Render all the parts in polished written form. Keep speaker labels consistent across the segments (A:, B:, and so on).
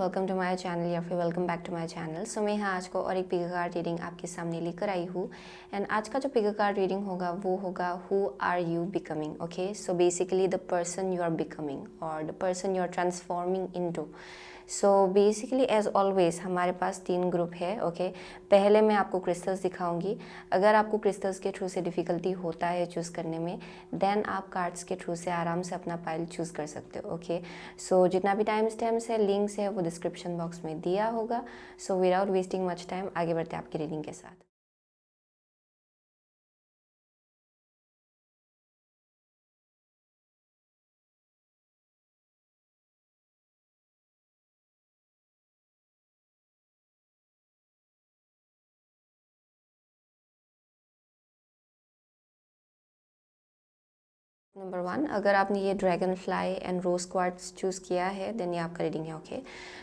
A: Welcome to my channel या फिर welcome back to my channel. So मैं यहाँ आज को और एक पिक कार्ड रीडिंग आपके सामने लेकर आई हूँ। एंड आज का जो पिक कार्ड रीडिंग होगा वो होगा who are you becoming. Okay, so basically the person you are becoming और the person you are transforming into. So basically as always हमारे पास 3 ग्रुप है। ओके, पहले मैं आपको क्रिस्टल्स दिखाऊंगी। अगर आपको क्रिस्टल्स के थ्रू से डिफ़िकल्टी होता है चूज़ करने में, देन आप कार्ड्स के थ्रू से आराम से अपना पाइल चूज़ कर सकते हो। ओके, सो जितना भी टाइम स्टैम्प्स है, लिंक्स है, वो डिस्क्रिप्शन बॉक्स में दिया होगा। So without wasting much time आगे बढ़ते हैं आपकी रीडिंग के साथ। नंबर 1, अगर आपने ये dragonfly and rose quartz choose किया है देन ये आपका रीडिंग है। Okay,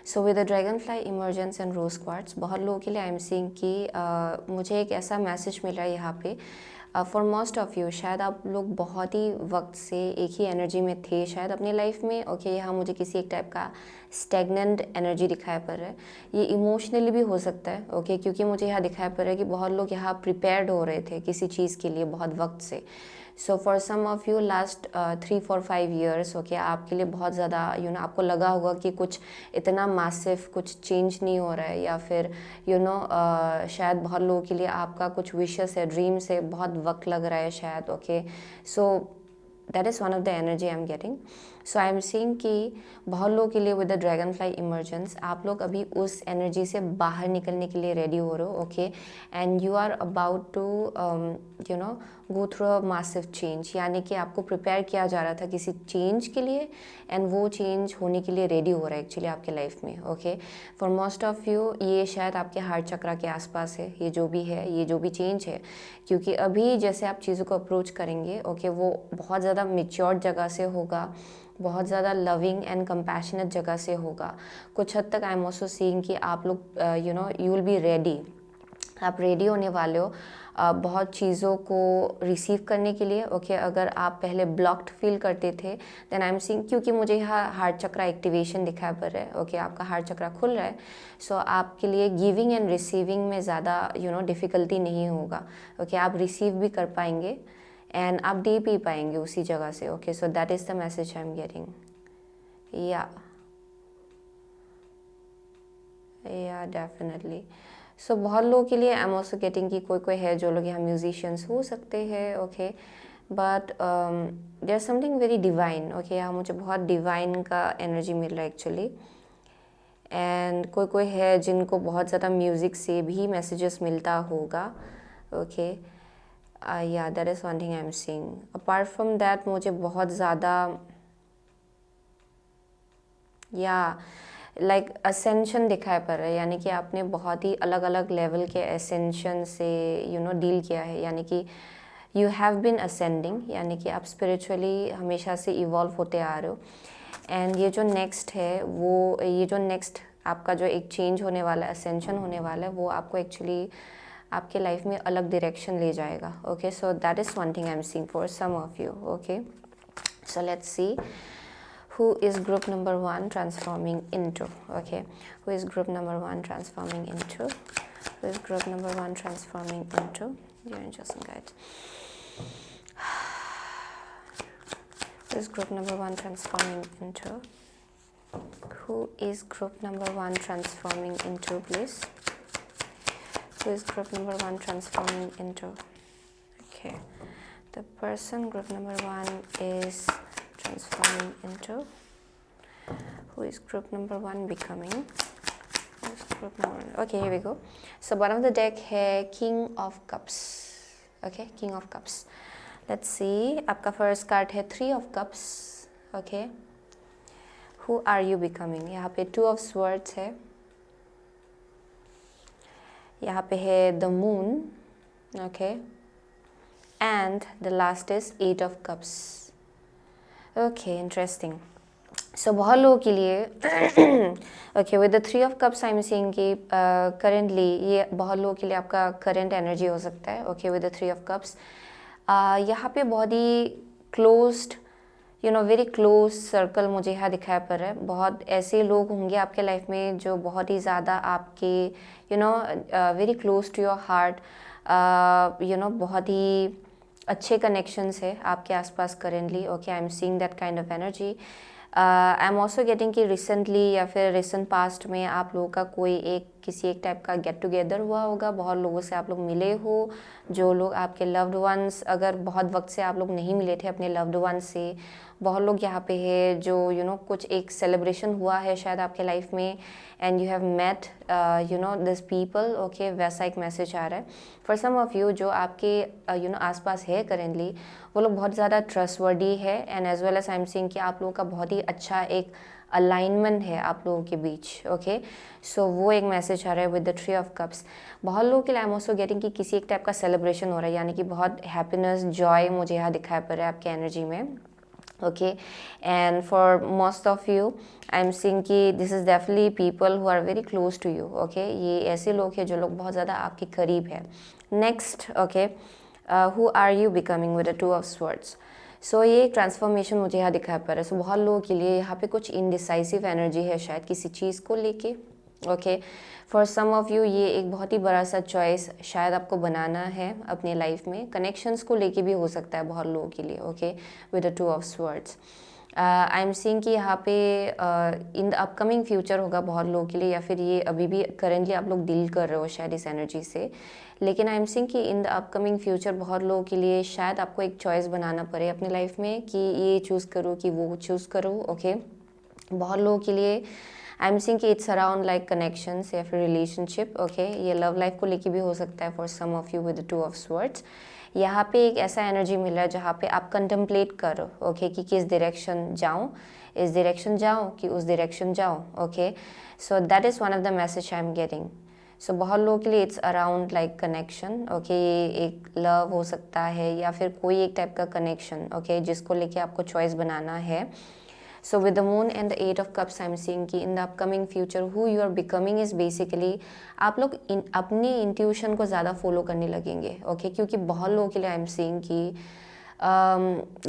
A: so with the dragonfly emergence and rose quartz, बहुत लोगों के लिए आई एम सीइंग कि मुझे एक ऐसा मैसेज मिल रहा है यहाँ पे फॉर मोस्ट ऑफ यू। शायद आप लोग बहुत ही वक्त से एक ही एनर्जी में थे शायद अपनी लाइफ में। ओके, यहाँ मुझे किसी एक टाइप का स्टेगनेंट एनर्जी दिखाई पड़ रहा है। ये इमोशनली भी हो सकता है। ओके, क्योंकि मुझे यहाँ दिखाई पड़ रहा है कि बहुत लोग यहाँ प्रिपेयर्ड हो रहे थे किसी चीज़ के लिए बहुत वक्त से। So for some of you last 3-4-5 years, okay, आपके लिए बहुत ज़्यादा आपको लगा होगा कि कुछ इतना मैसिव कुछ चेंज नहीं हो रहा है, या फिर शायद बहुत लोगों के लिए आपका कुछ विशेस है, ड्रीम्स है, बहुत वक्त लग रहा है शायद। Okay, so that is one of the energy I am getting. So I am seeing कि बहुत लोगों के लिए with the dragonfly emergence आप लोग अभी उस एनर्जी से बाहर निकलने के लिए रेडी हो रहे हो। Okay, and you are about to go through a massive change, यानी कि आपको प्रिपेयर किया जा रहा था किसी चेंज के लिए, एंड वो चेंज होने के लिए रेडी हो रहा है एक्चुअली आपके लाइफ में। Okay, for most of you ये शायद आपके हार्ट चक्रा के आसपास है, ये जो भी है, ये जो भी चेंज है, क्योंकि अभी जैसे आप चीज़ों को अप्रोच करेंगे, ओके, वो बहुत ज़्यादा मेच्योर्ड जगह से होगा, बहुत ज़्यादा लविंग एंड कंपैशनेट जगह से होगा। कुछ हद तक आई एम ऑल्सो सीइंग कि आप लोग यू विल बी रेडी, आप रेडी होने वाले हो बहुत चीज़ों को रिसीव करने के लिए। ओके, अगर आप पहले ब्लॉक्ड फील करते थे देन आई एम सीइंग, क्योंकि मुझे यहाँ हार्ट चक्रा एक्टिवेशन दिखाई पड़ रहा है। ओके, आपका हार्ट चक्रा खुल रहा है, सो आपके लिए गिविंग एंड रिसीविंग में ज़्यादा डिफ़िकल्टी नहीं होगा। ओके, आप रिसीव भी कर पाएंगे एंड आप दे भी पाएंगे उसी जगह से। Okay, so that is the message I am getting. या डेफिनेटली। सो बहुत लोगों के लिए आई एम ऑल्सो गेटिंग कि कोई है जो लोग यहाँ म्यूजिशियंस हो सकते हैं। Okay, but there something very divine. Okay, यहाँ मुझे बहुत डिवाइन का एनर्जी मिल रहा है एक्चुअली। एंड कोई है जिनको बहुत ज़्यादा म्यूज़िक से भी मैसेजेस मिलता होगा। ओके, या that is one thing I am seeing. Apart from that मुझे बहुत ज़्यादा लाइक असेंशन दिखाई पड़ रहा है, यानी कि आपने बहुत ही अलग अलग लेवल के असेंशन से डील किया है, यानी कि यू हैव बिन असेंडिंग, यानी कि आप स्पिरिचुअली हमेशा से इवॉल्व होते आ रहे हो। एंड ये जो नेक्स्ट है वो, ये जो नेक्स्ट आपका जो एक चेंज होने वाला है, असेंशन होने वाला है, वो आपको एक्चुअली आपके लाइफ में अलग डायरेक्शन ले जाएगा। Okay, so that is one thing I am seeing for some of you. Okay, so let's see who is group number 1 transforming into. Okay, who is group number 1 transforming into, who is group number 1 transforming into. You're interesting, guys. Who is group number 1 transforming into, who is group number 1 transforming into, please. Who is group number 1 transforming into. Okay, the person group number 1 is transforming into. Who is group number 1 becoming? Who is group number 1? Okay, here we go. So bottom of the deck है King of Cups. Okay, King of Cups. Let's see. आपका first card है 3 of Cups. Okay. Who are you becoming? यहाँ पे 2 of Swords है. यहाँ पे है the Moon. Okay. And the last is 8 of Cups. Okay, interesting. सो बहुत लोगों के लिए okay, with the 3 of cups I am seeing कि करेंटली ये बहुत लोगों के लिए आपका करंट एनर्जी हो सकता है। Okay, with the 3 of cups यहाँ पे बहुत ही क्लोज्ड वेरी क्लोज सर्कल मुझे यहाँ दिखाई पड़ रहा है। बहुत ऐसे लोग होंगे आपके लाइफ में जो बहुत ही ज़्यादा आपके very close to your heart, बहुत ही अच्छे कनेक्शंस है आपके आसपास currently. Okay, I am seeing that kind of energy. I am also getting कि रिसेंटली या फिर रिसेंट पास्ट में आप लोगों का कोई किसी एक टाइप का गेट टुगेदर हुआ होगा, बहुत लोगों से आप लोग मिले हो, जो लोग आपके लव्ड वंस, अगर बहुत वक्त से आप लोग नहीं मिले थे अपने लव्ड वंस से, बहुत लोग यहाँ पे है जो कुछ एक सेलिब्रेशन हुआ है शायद आपके लाइफ में and you have met this people. Okay, वैसा एक मैसेज आ रहा है फॉर सम ऑफ यू जो आपके आसपास है करेंटली। वो लोग बहुत ज़्यादा ट्रस्टवर्दी है and as well as I am seeing कि आप लोगों का बहुत ही अच्छा एक अलाइनमेंट है आप लोगों के बीच। ओके, सो वो एक मैसेज आ रहा है with the three of cups. बहुत लोगों के लिए आई एम ऑल्सो गेटिंग कि किसी एक टाइप का सेलिब्रेशन हो रहा है, यानी कि बहुत हैप्पीनेस, जॉय मुझे यहाँ दिखाई पड़ रहा है आपके एनर्जी में। Okay, and for most of you I am seeing कि this is definitely people who are very close to you. Okay, ये ऐसे लोग हैं जो लोग बहुत ज़्यादा आपके करीब है। Next, okay, who are you becoming with the two of swords. So ये ट्रांसफॉर्मेशन मुझे यहाँ दिखाई पड़ रहा है। सो बहुत लोगों के लिए यहाँ पे कुछ इनडिसाइसिव एनर्जी है शायद किसी चीज़ को लेके। Okay, for some of you ये एक बहुत ही बड़ा सा चॉइस शायद आपको बनाना है अपने लाइफ में, कनेक्शंस को लेके भी हो सकता है बहुत लोगों के लिए। Okay, with the two of swords I am seeing कि यहाँ पे इन द अपकमिंग फ्यूचर होगा बहुत लोगों के लिए, या फिर ये अभी भी करेंटली आप लोग डील कर रहे हो शायद इस एनर्जी से, लेकिन आई एम सीइंग कि इन द अपकमिंग फ्यूचर बहुत लोगों के लिए शायद आपको एक चॉइस बनाना पड़े अपने लाइफ में कि ये चूज़ करूँ कि वो चूज़ करूँ। ओके, बहुत लोगों के लिए आई एम सीइंग कि इट्स अराउंड लाइक कनेक्शंस या फिर रिलेशनशिप। ओके, ये लव लाइफ को लेके भी हो सकता है for some of you with the two of swords. यहाँ पे एक ऐसा एनर्जी मिल रहा है जहाँ पे आप कंटेम्पलेट करो। ओके, कि किस डायरेक्शन जाऊँ, इस डायरेक्शन जाऊँ कि उस डायरेक्शन जाऊँ। Okay, so that is one of the message I am getting. So बहुत लोगों के लिए it's around like connection. Okay, ये एक लव हो सकता है या फिर कोई एक टाइप का कनेक्शन। ओके, जिसको लेके आपको चॉइस बनाना है। So with the moon and the 8 of cups, I'm seeing कि in the upcoming future who you are becoming is basically आप लोग अपनी इंट्यूशन को ज़्यादा फॉलो करने लगेंगे। ओके, क्योंकि बहुत लोगों के लिए आई एम सीइंग कि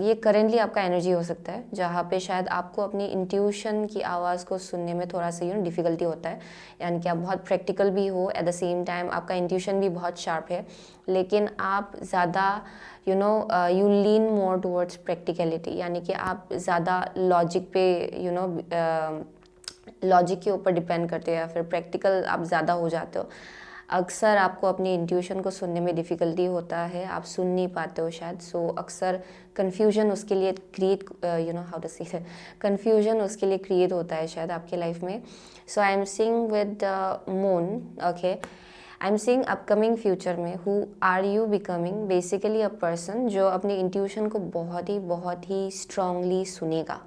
A: ये करेंटली आपका एनर्जी हो सकता है जहाँ पे शायद आपको अपनी इंट्यूशन की आवाज़ को सुनने में थोड़ा सा डिफ़िकल्टी होता है, यानी कि आप बहुत प्रैक्टिकल भी हो, एट द सेम टाइम आपका इंट्यूशन भी बहुत शार्प है, लेकिन आप ज़्यादा you lean more towards practicality, यानी कि आप ज़्यादा लॉजिक पे लॉजिक के ऊपर डिपेंड करते हो या फिर प्रैक्टिकल आप ज़्यादा हो जाते हो। अक्सर आपको अपनी इंट्यूशन को सुनने में डिफ़िकल्टी होता है, आप सुन नहीं पाते हो शायद। सो अक्सर कन्फ्यूजन उसके लिए create how to say confusion उसके लिए क्रिएट होता है शायद आपके लाइफ में। So I am seeing with moon. Okay, I am seeing upcoming future में who are you becoming basically a person जो अपनी इंट्यूशन को बहुत ही स्ट्रांगली सुनेगा।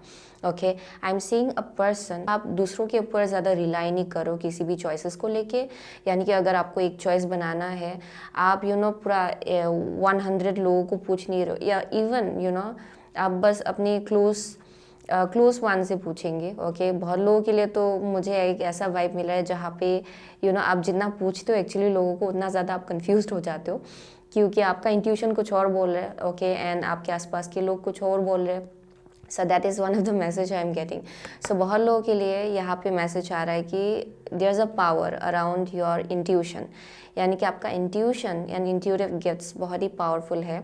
A: Okay, I am seeing a person, आप दूसरों के ऊपर ज़्यादा रिलाई नहीं करो किसी भी चॉइसेस को लेके, यानी कि अगर आपको एक चॉइस बनाना है आप पूरा 100 लोगों को पूछ नहीं रहे हो, या इवन आप बस अपने क्लोज वन से पूछेंगे। ओके, बहुत लोगों के लिए तो मुझे एक ऐसा वाइब मिला है जहाँ पे आप जितना पूछते हो एक्चुअली लोगों को उतना ज़्यादा आप कंफ्यूज्ड हो जाते हो, क्योंकि आपका इंट्यूशन कुछ और बोल रहा है। ओके, एंड आपके आसपास के लोग कुछ और बोल रहे हैं। So that is one of the message I am getting. So बहुत लोगों के लिए यहाँ पे मैसेज आ रहा है कि there is a power around your intuition, यानी कि आपका इंट्यूशन एंड इंट्यूटिव गिफ्ट्स बहुत ही पावरफुल है,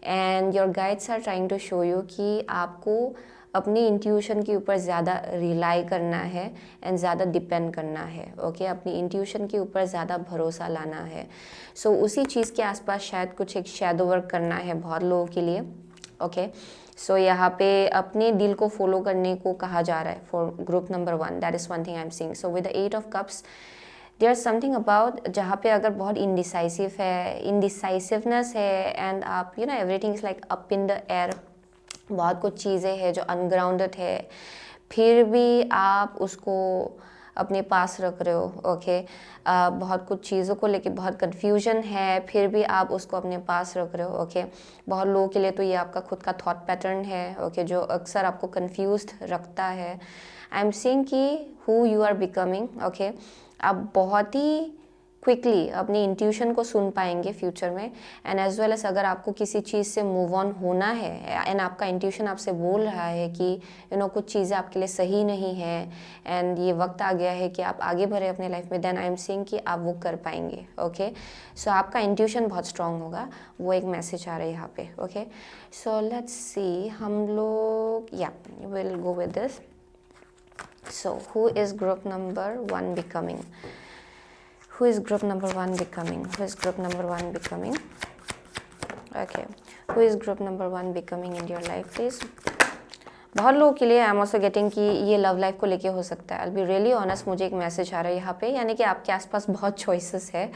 A: and your guides are trying to show you कि आपको अपनी इंट्यूशन के ऊपर ज़्यादा रिलाई करना है एंड ज़्यादा डिपेंड करना है। ओके, अपनी इंट्यूशन के ऊपर ज़्यादा भरोसा लाना है। सो उसी चीज़ के आसपास शायद कुछ एक शैडो वर्क करना है बहुत लोगों के लिए। ओके, सो यहाँ पे अपने दिल को फॉलो करने को कहा जा रहा है for group number 1। That is one thing I am seeing. So with the 8 of cups there is something about जहाँ पे अगर बहुत इंडिसाइसिवनेस है एंड आप everything is like up in the air, बहुत कुछ चीज़ें हैं जो अनग्राउंडेड है, फिर भी आप उसको अपने पास रख रहे हो। ओके, बहुत कुछ चीज़ों को लेके बहुत कन्फ्यूजन है, फिर भी आप उसको अपने पास रख रहे हो। ओके, बहुत लोगों के लिए तो ये आपका खुद का थॉट पैटर्न है। ओके, जो अक्सर आपको कन्फ्यूज्ड रखता है। आई एम सीइंग कि who you are becoming. Okay, आप बहुत ही क्विकली अपनी इंट्यूशन को सुन पाएंगे फ्यूचर में, एंड एज वेल एज अगर आपको किसी चीज़ से मूव ऑन होना है एंड आपका इंट्यूशन आपसे बोल रहा है कि कुछ चीज़ें आपके लिए सही नहीं है एंड ये वक्त आ गया है कि आप आगे बढ़े अपने लाइफ में, देन आई एम सेइंग कि आप वो कर पाएंगे। ओके, सो आपका इंट्यूशन बहुत स्ट्रांग होगा, वो एक मैसेज आ रहा है यहाँ पे। ओके, सो लेट्स सी, हम लोग या will go with this. So who is group number 1 becoming? Who is group number 1 becoming? Who is group number 1 becoming? Okay, who is group number 1 becoming in your life, please? बहुत लोगों के लिए I am also getting कि ये love life को लेके हो सकता है। आई बी रियली ऑनेस्ट, मुझे एक मैसेज आ रहा है यहाँ पे, यानी कि आपके आसपास बहुत चॉइसेस है।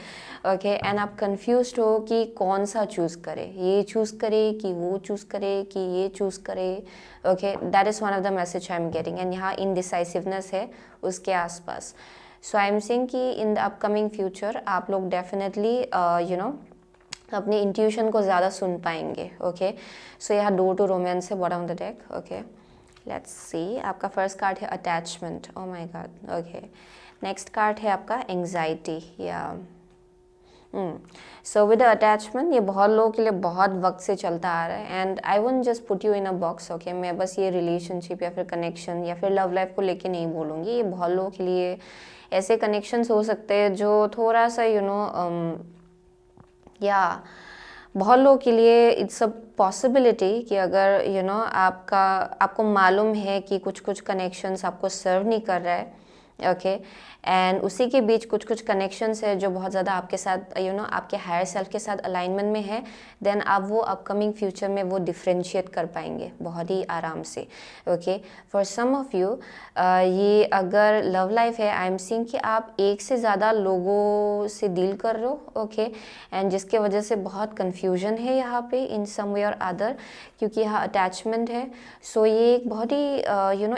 A: ओके, एंड आप कंफ्यूज्ड हो कि कौन सा चूज़ करे, ये चूज़ करे कि वो चूज़ करे कि ये चूज़ करे। Okay, that is one of the message I am getting, and यहाँ इनडिसाइसिवनेस है उसके आसपास। सो आई एम सेइंग कि इन द अपकमिंग फ्यूचर आप लोग डेफिनेटली अपनी इंट्यूशन को ज़्यादा सुन पाएंगे। ओके, सो यहाँ डोर टू रोमांस है bottom of the deck. Okay, let's see, आपका फर्स्ट कार्ड है attachment. O my God. Okay, next card है आपका एंग्जाइटी। या सो विद अटैचमेंट, ये बहुत लोगों के लिए बहुत वक्त से चलता आ रहा है, and I won't just put you in a box. Okay, मैं बस ये रिलेशनशिप या फिर कनेक्शन या फिर लव लाइफ को लेके नहीं बोलूँगी, ये बहुत लोगों के लिए ऐसे कनेक्शंस हो सकते हैं जो थोड़ा सा या बहुत लोगों के लिए इट्स अ पॉसिबिलिटी कि अगर आपको मालूम है कि कुछ कुछ कनेक्शंस आपको सर्व नहीं कर रहा है। ओके, एंड उसी के बीच कुछ कुछ कनेक्शंस है जो बहुत ज़्यादा आपके साथ आपके हायर सेल्फ के साथ अलाइनमेंट में है, देन आप वो अपकमिंग फ्यूचर में वो डिफ्रेंशिएट कर पाएंगे बहुत ही आराम से। Okay, for some of you ये अगर लव लाइफ है, आई एम सीइंग कि आप एक से ज़्यादा लोगों से डील कर रहे हो। ओके, एंड जिसके वजह से बहुत कन्फ्यूजन है यहाँ पे इन सम वे और अदर, क्योंकि यहाँ अटैचमेंट है। सो ये एक बहुत ही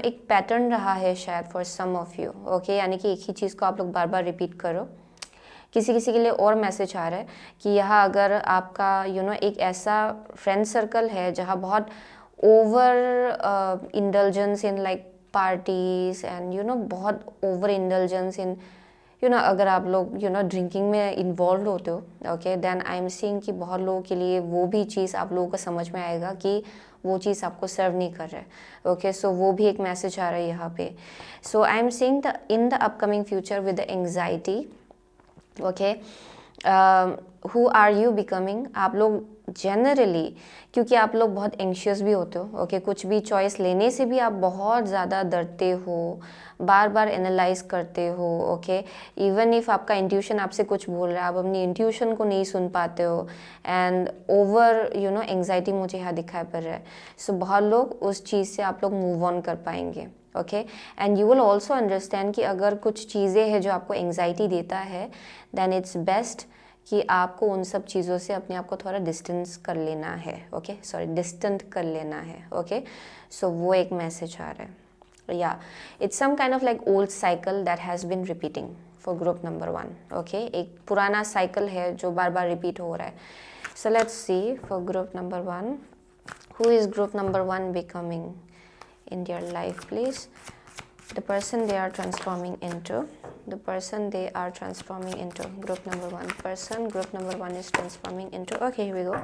A: एक पैटर्न रहा है शायद for some of you. Okay, यानी कि एक ही चीज़ को आप लोग बार बार रिपीट करो। किसी किसी के लिए और मैसेज आ रहा है कि यहाँ अगर आपका एक ऐसा फ्रेंड सर्कल है जहाँ बहुत overindulgence in like parties and बहुत ओवर इंडल्जेंस इन अगर आप लोग ड्रिंकिंग में इन्वॉल्व होते हो। Okay, then I am seeing कि बहुत लोगों के लिए वो भी चीज़ आप लोगों को समझ में आएगा कि वो चीज़ आपको सर्व नहीं कर रहा है। ओके, सो वो भी एक मैसेज आ रहा है यहाँ पे। So I am seeing in the upcoming future with the anxiety. Okay, who are you becoming? आप लोग जनरली, क्योंकि आप लोग बहुत एंशियस भी होते हो। ओके, कुछ भी चॉइस लेने से भी आप बहुत ज़्यादा डरते हो, बार बार एनालाइज करते हो। ओके, इवन इफ आपका इंट्यूशन आपसे कुछ बोल रहा है, आप अपनी इंट्यूशन को नहीं सुन पाते हो, एंड ओवर एंग्जाइटी मुझे यहाँ दिखाई पड़ रहा है। सो बहुत लोग उस चीज़ से आप लोग मूव ऑन कर पाएंगे। Okay, and you will also understand कि अगर कुछ चीज़ें हैं जो आपको एंग्जाइटी देता है, देन इट्स बेस्ट कि आपको उन सब चीज़ों से अपने आप को थोड़ा डिस्टेंस कर लेना है। ओके, सॉरी, डिस्टेंट कर लेना है। ओके, सो वो एक मैसेज आ रहा है। या it's some kind of like old cycle that has been repeating for group number 1। Okay, एक पुराना साइकिल है जो बार बार रिपीट हो रहा है। So let's see for group number 1, who is group number 1 becoming in their life, please? The person they are transforming into, the person they are transforming into, group number 1 person, group number 1 is transforming into. Okay, here we go.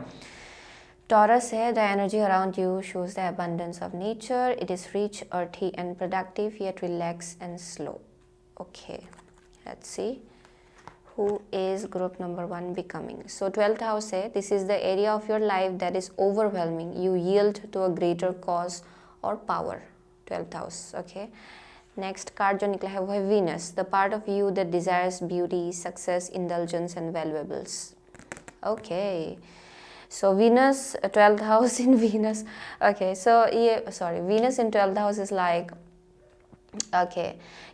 A: Taurus है, the energy around you shows the abundance of nature. It is rich, earthy and productive, yet relaxed and slow. Okay, let's see who is group number 1 becoming. So 12th house है, this is the area of your life that is overwhelming. You yield to a greater cause और power, 12th house. Okay, next card जो निकला है वो है Venus, the part of you that desires beauty, success, indulgence and valuables. Okay, so Venus 12th house in Venus. Okay, so ये sorry, Venus in 12th house is like okay,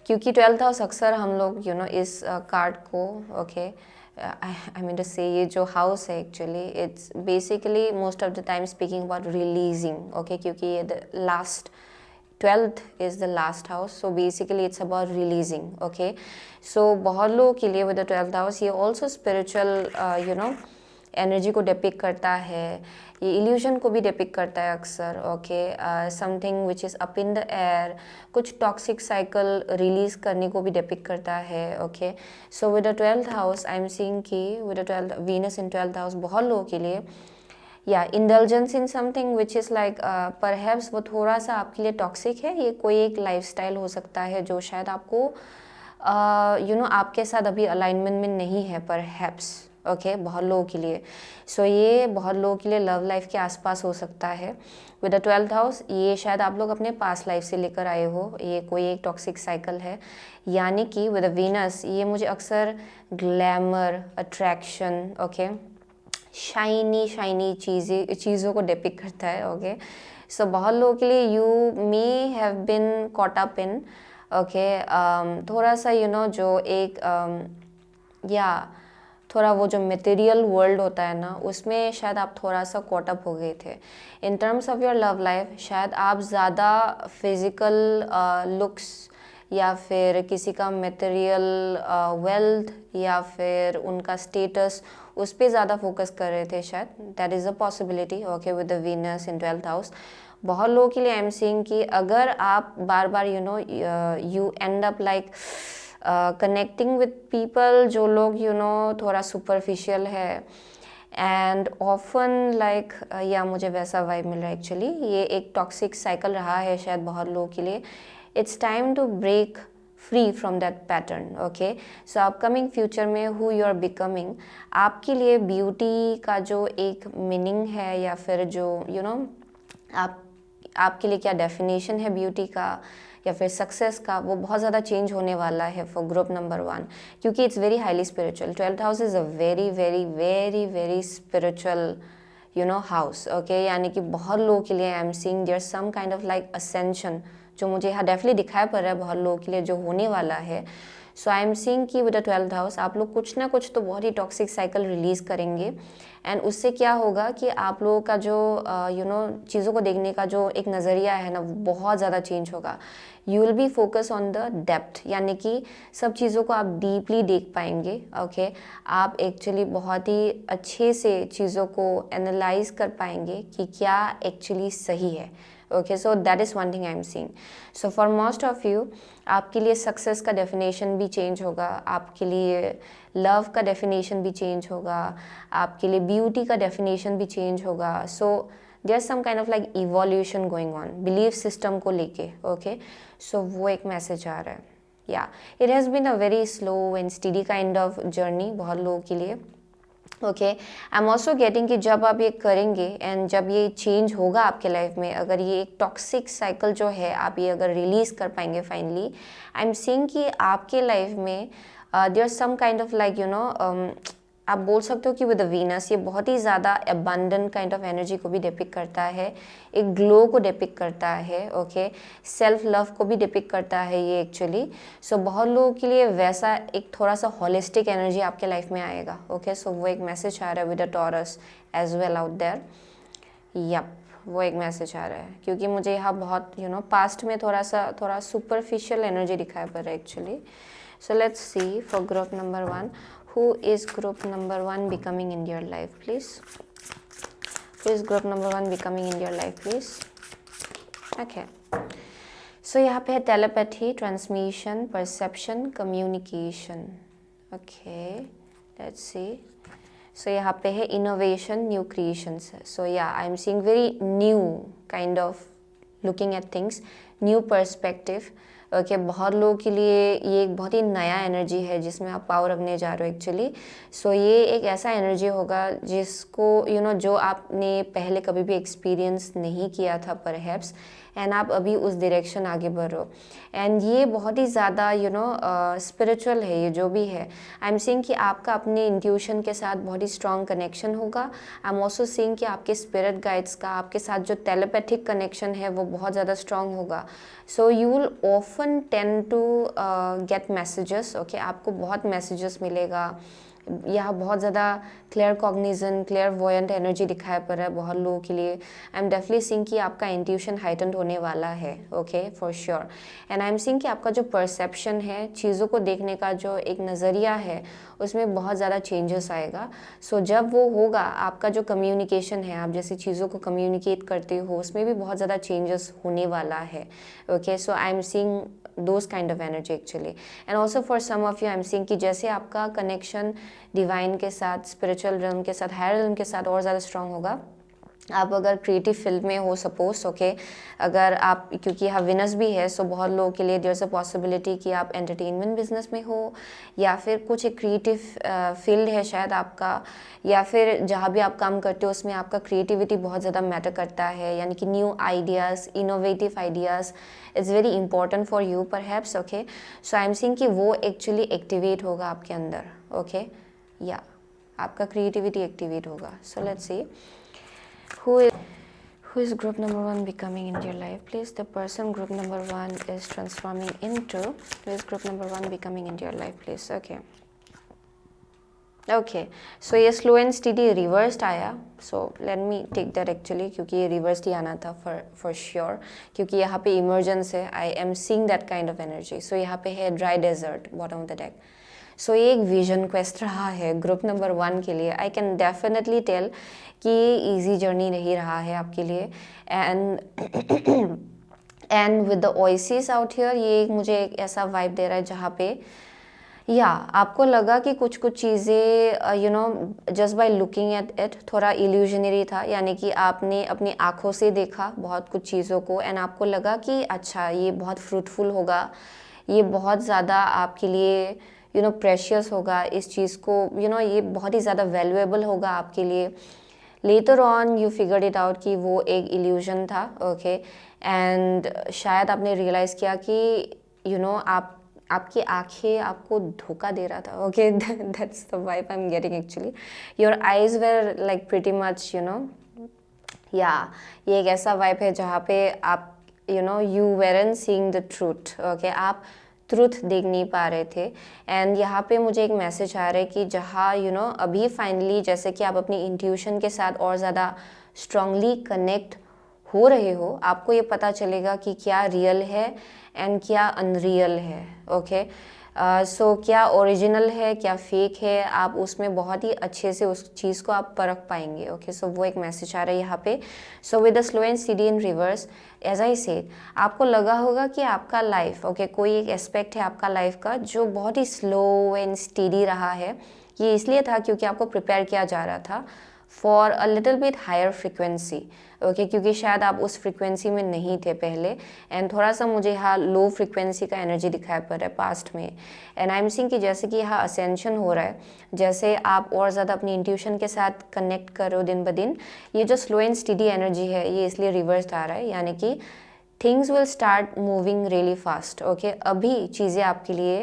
A: क्योंकि 12th house अक्सर हम लोग इस card को okay I mean to say ये जो house है actually it's basically most of the time speaking about releasing. Okay, क्योंकि ये the last 12th is the last house, so basically it's about releasing. Okay, so बहुत लोगों के लिए with the 12th house ये ऑल्सो स्पिरिचुअल एनर्जी को depict करता है, ये इल्यूजन को भी डिपिक्ट करता है अक्सर, okay, something which is up in the air, कुछ टॉक्सिक साइकिल रिलीज़ करने को भी डिपिक्ट करता है, okay. So with the 12th house I am seeing कि with the 12th Venus in 12th house बहुत लोगों के लिए या indulgence in something which is like perhaps वो थोड़ा सा आपके लिए टॉक्सिक है। ये कोई एक लाइफस्टाइल हो सकता है जो शायद आपको आपके साथ अभी अलाइनमेंट में नहीं है परहैप्स, ओके, बहुत लोगों के लिए। सो ये बहुत लोगों के लिए लव लाइफ के आसपास हो सकता है। विद द 12th हाउस ये शायद आप लोग अपने पास्ट लाइफ से लेकर आए हो, ये कोई एक टॉक्सिक साइकिल है। यानी कि विद द वीनस ये मुझे अक्सर ग्लैमर, अट्रैक्शन, ओके, शाइनी चीज़ों को डिपिक्ट करता है, ओके। सो बहुत लोगों के लिए you may have been caught up in, okay, थोड़ा सा जो एक या थोड़ा वो जो मटेरियल वर्ल्ड होता है ना, उसमें शायद आप थोड़ा सा कॉट अप हो गए थे। इन terms of your love life शायद आप ज़्यादा फिज़िकल लुक्स या फिर किसी का मटेरियल वेल्थ या फिर उनका स्टेटस उस पर ज़्यादा फोकस कर रहे थे शायद। That is a possibility, okay, with the Venus in 12th house. बहुत लोगों के लिए आई एम सीइंग कि अगर आप बार बार you end up like connecting with people जो लोग थोड़ा सुपरफिशियल है एंड ऑफन लाइक या मुझे वैसा वाइब मिल रहा है एक्चुअली। ये एक टॉक्सिक साइकिल रहा है शायद बहुत लोगों के लिए। It's time to break free from that pattern, okay. So upcoming future में हु यू आर बिकमिंग, आपके लिए ब्यूटी का जो एक मीनिंग है या फिर जो आपके लिए क्या डेफिनेशन है ब्यूटी का या फिर सक्सेस का, वो बहुत ज़्यादा चेंज होने वाला है फॉर ग्रुप नंबर 1, क्योंकि it's very highly spiritual. 12th house is a very very very very spiritual house, okay. यानी कि बहुत लोगों के लिए I am seeing there some kind of like ascension, जो मुझे यहाँ डेफिनेटली दिखाई पड़ रहा है बहुत लोगों के लिए जो होने वाला है। सो आई एम सीइंग कि विद द 12th हाउस आप लोग कुछ ना कुछ तो बहुत ही टॉक्सिक साइकिल रिलीज़ करेंगे एंड उससे क्या होगा कि आप लोगों का जो चीज़ों को देखने का जो एक नज़रिया है ना, वो बहुत ज़्यादा चेंज होगा। You will B focus on the depth, यानी कि सब चीज़ों को आप डीपली देख पाएंगे, ओके। आप एक्चुअली बहुत ही अच्छे से चीज़ों को एनालाइज कर पाएंगे कि क्या एक्चुअली सही है, okay. So that is one thing I am seeing. So for most of you आपके लिए सक्सेस का डेफिनेशन भी चेंज होगा, आपके लिए लव का डेफिनेशन भी चेंज होगा, आपके लिए ब्यूटी का डेफिनेशन भी चेंज होगा। So there some kind of like evolution going on belief system को लेके, ओके। सो वो एक मैसेज आ रहा है। या it has been a very slow and steady kind of journey बहुत लोगों के लिए, okay. I am also getting कि जब आप ये करेंगे एंड जब ये चेंज होगा आपके लाइफ में, अगर ये एक टॉक्सिक साइकिल जो है आप ये अगर रिलीज़ कर पाएंगे फाइनली, आई एम सीइंग कि आपके लाइफ में there some kind of like आप बोल सकते हो कि विद द वीनस ये बहुत ही ज़्यादा अबंडेंट काइंड ऑफ एनर्जी को भी डिपिक्ट करता है, एक ग्लो को डिपिक्ट करता है, ओके। सेल्फ लव को भी डिपिक्ट करता है ये एक्चुअली। सो बहुत लोगों के लिए वैसा एक थोड़ा सा होलिस्टिक एनर्जी आपके लाइफ में आएगा, ओके। सो वो एक मैसेज आ रहा है with the Taurus as well out there. Yup, वो एक मैसेज आ रहा है क्योंकि मुझे यहाँ बहुत पास्ट में थोड़ा सुपरफिशियल एनर्जी दिखाई पड़ रहा है actually. So let's see for group number 1, who is group number 1 becoming in your life, please? Who is group number 1 becoming in your life, please? Okay. So यहाँ पे है telepathy, transmission, perception, communication. Okay. Let's see. So यहाँ पे है innovation, new creations. So yeah, I'm seeing very new kind of looking at things, new perspective. Okay बहुत लोगों के लिए ये एक बहुत ही नया एनर्जी है जिसमें आप पावर रखने जा रहे हो एक्चुअली। सो ये एक ऐसा एनर्जी होगा जिसको जो आपने पहले कभी भी एक्सपीरियंस नहीं किया था परहैप्स, एंड आप अभी उस डायरेक्शन आगे बढ़ रहे हो। एंड ये बहुत ही ज़्यादा स्पिरिचुअल है ये जो भी है। आई एम सीइंग कि आपका अपने इंट्यूशन के साथ बहुत ही स्ट्रॉन्ग कनेक्शन होगा। आई एम ऑल्सो सीइंग कि आपके स्पिरिट गाइड्स का आपके साथ जो टेलीपैथिक कनेक्शन है वो बहुत ज़्यादा स्ट्रॉन्ग होगा। So you will often tend to get messages, okay. आपको बहुत मैसेजेस मिलेगा यहाँ बहुत ज़्यादा claircognizance, clairvoyant energy दिखाई पड़ रहा है बहुत लोगों के लिए। आई एम डेफिनेटली सीइंग कि आपका इंट्यूशन हाइटेंड होने वाला है, okay, for sure. And I am seeing कि आपका जो परसेप्शन है, चीज़ों को देखने का जो एक नज़रिया है, उसमें बहुत ज़्यादा चेंजेस आएगा। सो जब वो होगा, आपका जो कम्युनिकेशन है, आप जैसी चीज़ों को कम्युनिकेट करते हो, उसमें भी बहुत ज़्यादा चेंजेस होने वाला है, okay. So I am seeing those kind of energy actually. And also for some of you I am seeing कि जैसे आपका कनेक्शन डिवाइन के साथ, स्पिरिचुअल रिल्म के साथ, हायर रिल्म के साथ और ज़्यादा स्ट्रांग होगा। आप अगर क्रिएटिव फील्ड में हो सपोज, ओके, अगर आप, क्योंकि यहाँ विनस भी है, सो बहुत लोगों के लिए देयर इज़ अ पॉसिबिलिटी कि आप एंटरटेनमेंट बिजनेस में हो, या फिर कुछ एक क्रिएटिव फील्ड है शायद आपका, या फिर जहाँ भी आप काम करते हो उसमें आपका क्रिएटिविटी बहुत ज़्यादा मैटर करता है, यानी कि new ideas, innovative ideas is very important for you perhaps, okay. So I am seeing कि वो एक्चुअली एक्टिवेट होगा आपके अंदर, ओके, या आपका क्रिएटिविटी एक्टिवेट होगा। सो let's see who is group number 1 becoming into your life, please. The person group number 1 is transforming into, who is group number 1 becoming into your life, please. Okay, okay, so ये slow and steady reversed आया। So let me take that actually, क्योंकि ये reversed ही आना था for sure, क्योंकि यहाँ पे emergence है। I am seeing that kind of energy. So यहाँ पे है dry desert bottom of the deck. So ये एक विजन क्वेस्ट रहा है ग्रुप नंबर 1 के लिए। आई कैन डेफिनेटली टेल कि ये ईजी जर्नी नहीं रहा है आपके लिए। And with the oasis out here, ये मुझे एक ऐसा वाइब दे रहा है जहाँ पे या आपको लगा कि कुछ कुछ चीज़ें you know just by looking at it थोड़ा इल्यूजनरी था, यानी कि आपने अपनी आँखों से देखा बहुत कुछ चीज़ों को, एंड आपको लगा कि अच्छा ये बहुत फ्रूटफुल होगा, ये बहुत ज़्यादा आपके लिए यू नो प्रेशियस होगा, इस चीज़ को यू नो ये बहुत ही ज़्यादा वैल्यूएबल होगा आपके लिए। Later on you figured it out कि वो एक इल्यूजन था, ओके। एंड शायद आपने रियलाइज़ किया कि यू नो आपकी आंखें आपको धोखा दे रहा था, okay. That's the vibe I am getting actually. Your eyes were like pretty much you know, या ये एक ऐसा वाइब है जहाँ पे आप you know you weren't seeing the truth, okay, आप ट्रूथ देख नहीं पा रहे थे। एंड यहाँ पे मुझे एक मैसेज आ रहा है कि जहाँ यू नो अभी फाइनली जैसे कि आप अपनी इंट्यूशन के साथ और ज़्यादा स्ट्रांगली कनेक्ट हो रहे हो, आपको ये पता चलेगा कि क्या रियल है एंड क्या अनरियल है, ओके। सो क्या ओरिजिनल है, क्या फेक है, आप उसमें बहुत ही अच्छे से उस चीज़ को आप परख पाएंगे, ओके। सो वो एक मैसेज आ रहा है यहाँ पे। So with the slow and steady in reverse, as I said, आपको लगा होगा कि आपका लाइफ, ओके, कोई एक एस्पेक्ट है आपका लाइफ का जो बहुत ही स्लो एंड स्टडी रहा है। ये इसलिए था क्योंकि आपको प्रिपेयर किया जा रहा था for a little bit higher frequency, okay, क्योंकि शायद आप उस फ्रिक्वेंसी में नहीं थे पहले, एंड थोड़ा सा मुझे यहाँ लो फ्रिक्वेंसी का एनर्जी दिखाई पड़ रहा है पास्ट में। एंड आई एम सीइंग कि जैसे कि यहाँ असेंशन हो रहा है, जैसे आप और ज़्यादा अपनी इंट्यूशन के साथ कनेक्ट कर रहे हो दिन ब दिन, ये जो स्लो एंड स्टडी एनर्जी है ये इसलिए रिवर्स आ रहा है, यानी कि things will start moving really fast, okay. अभी चीज़ें आपके लिए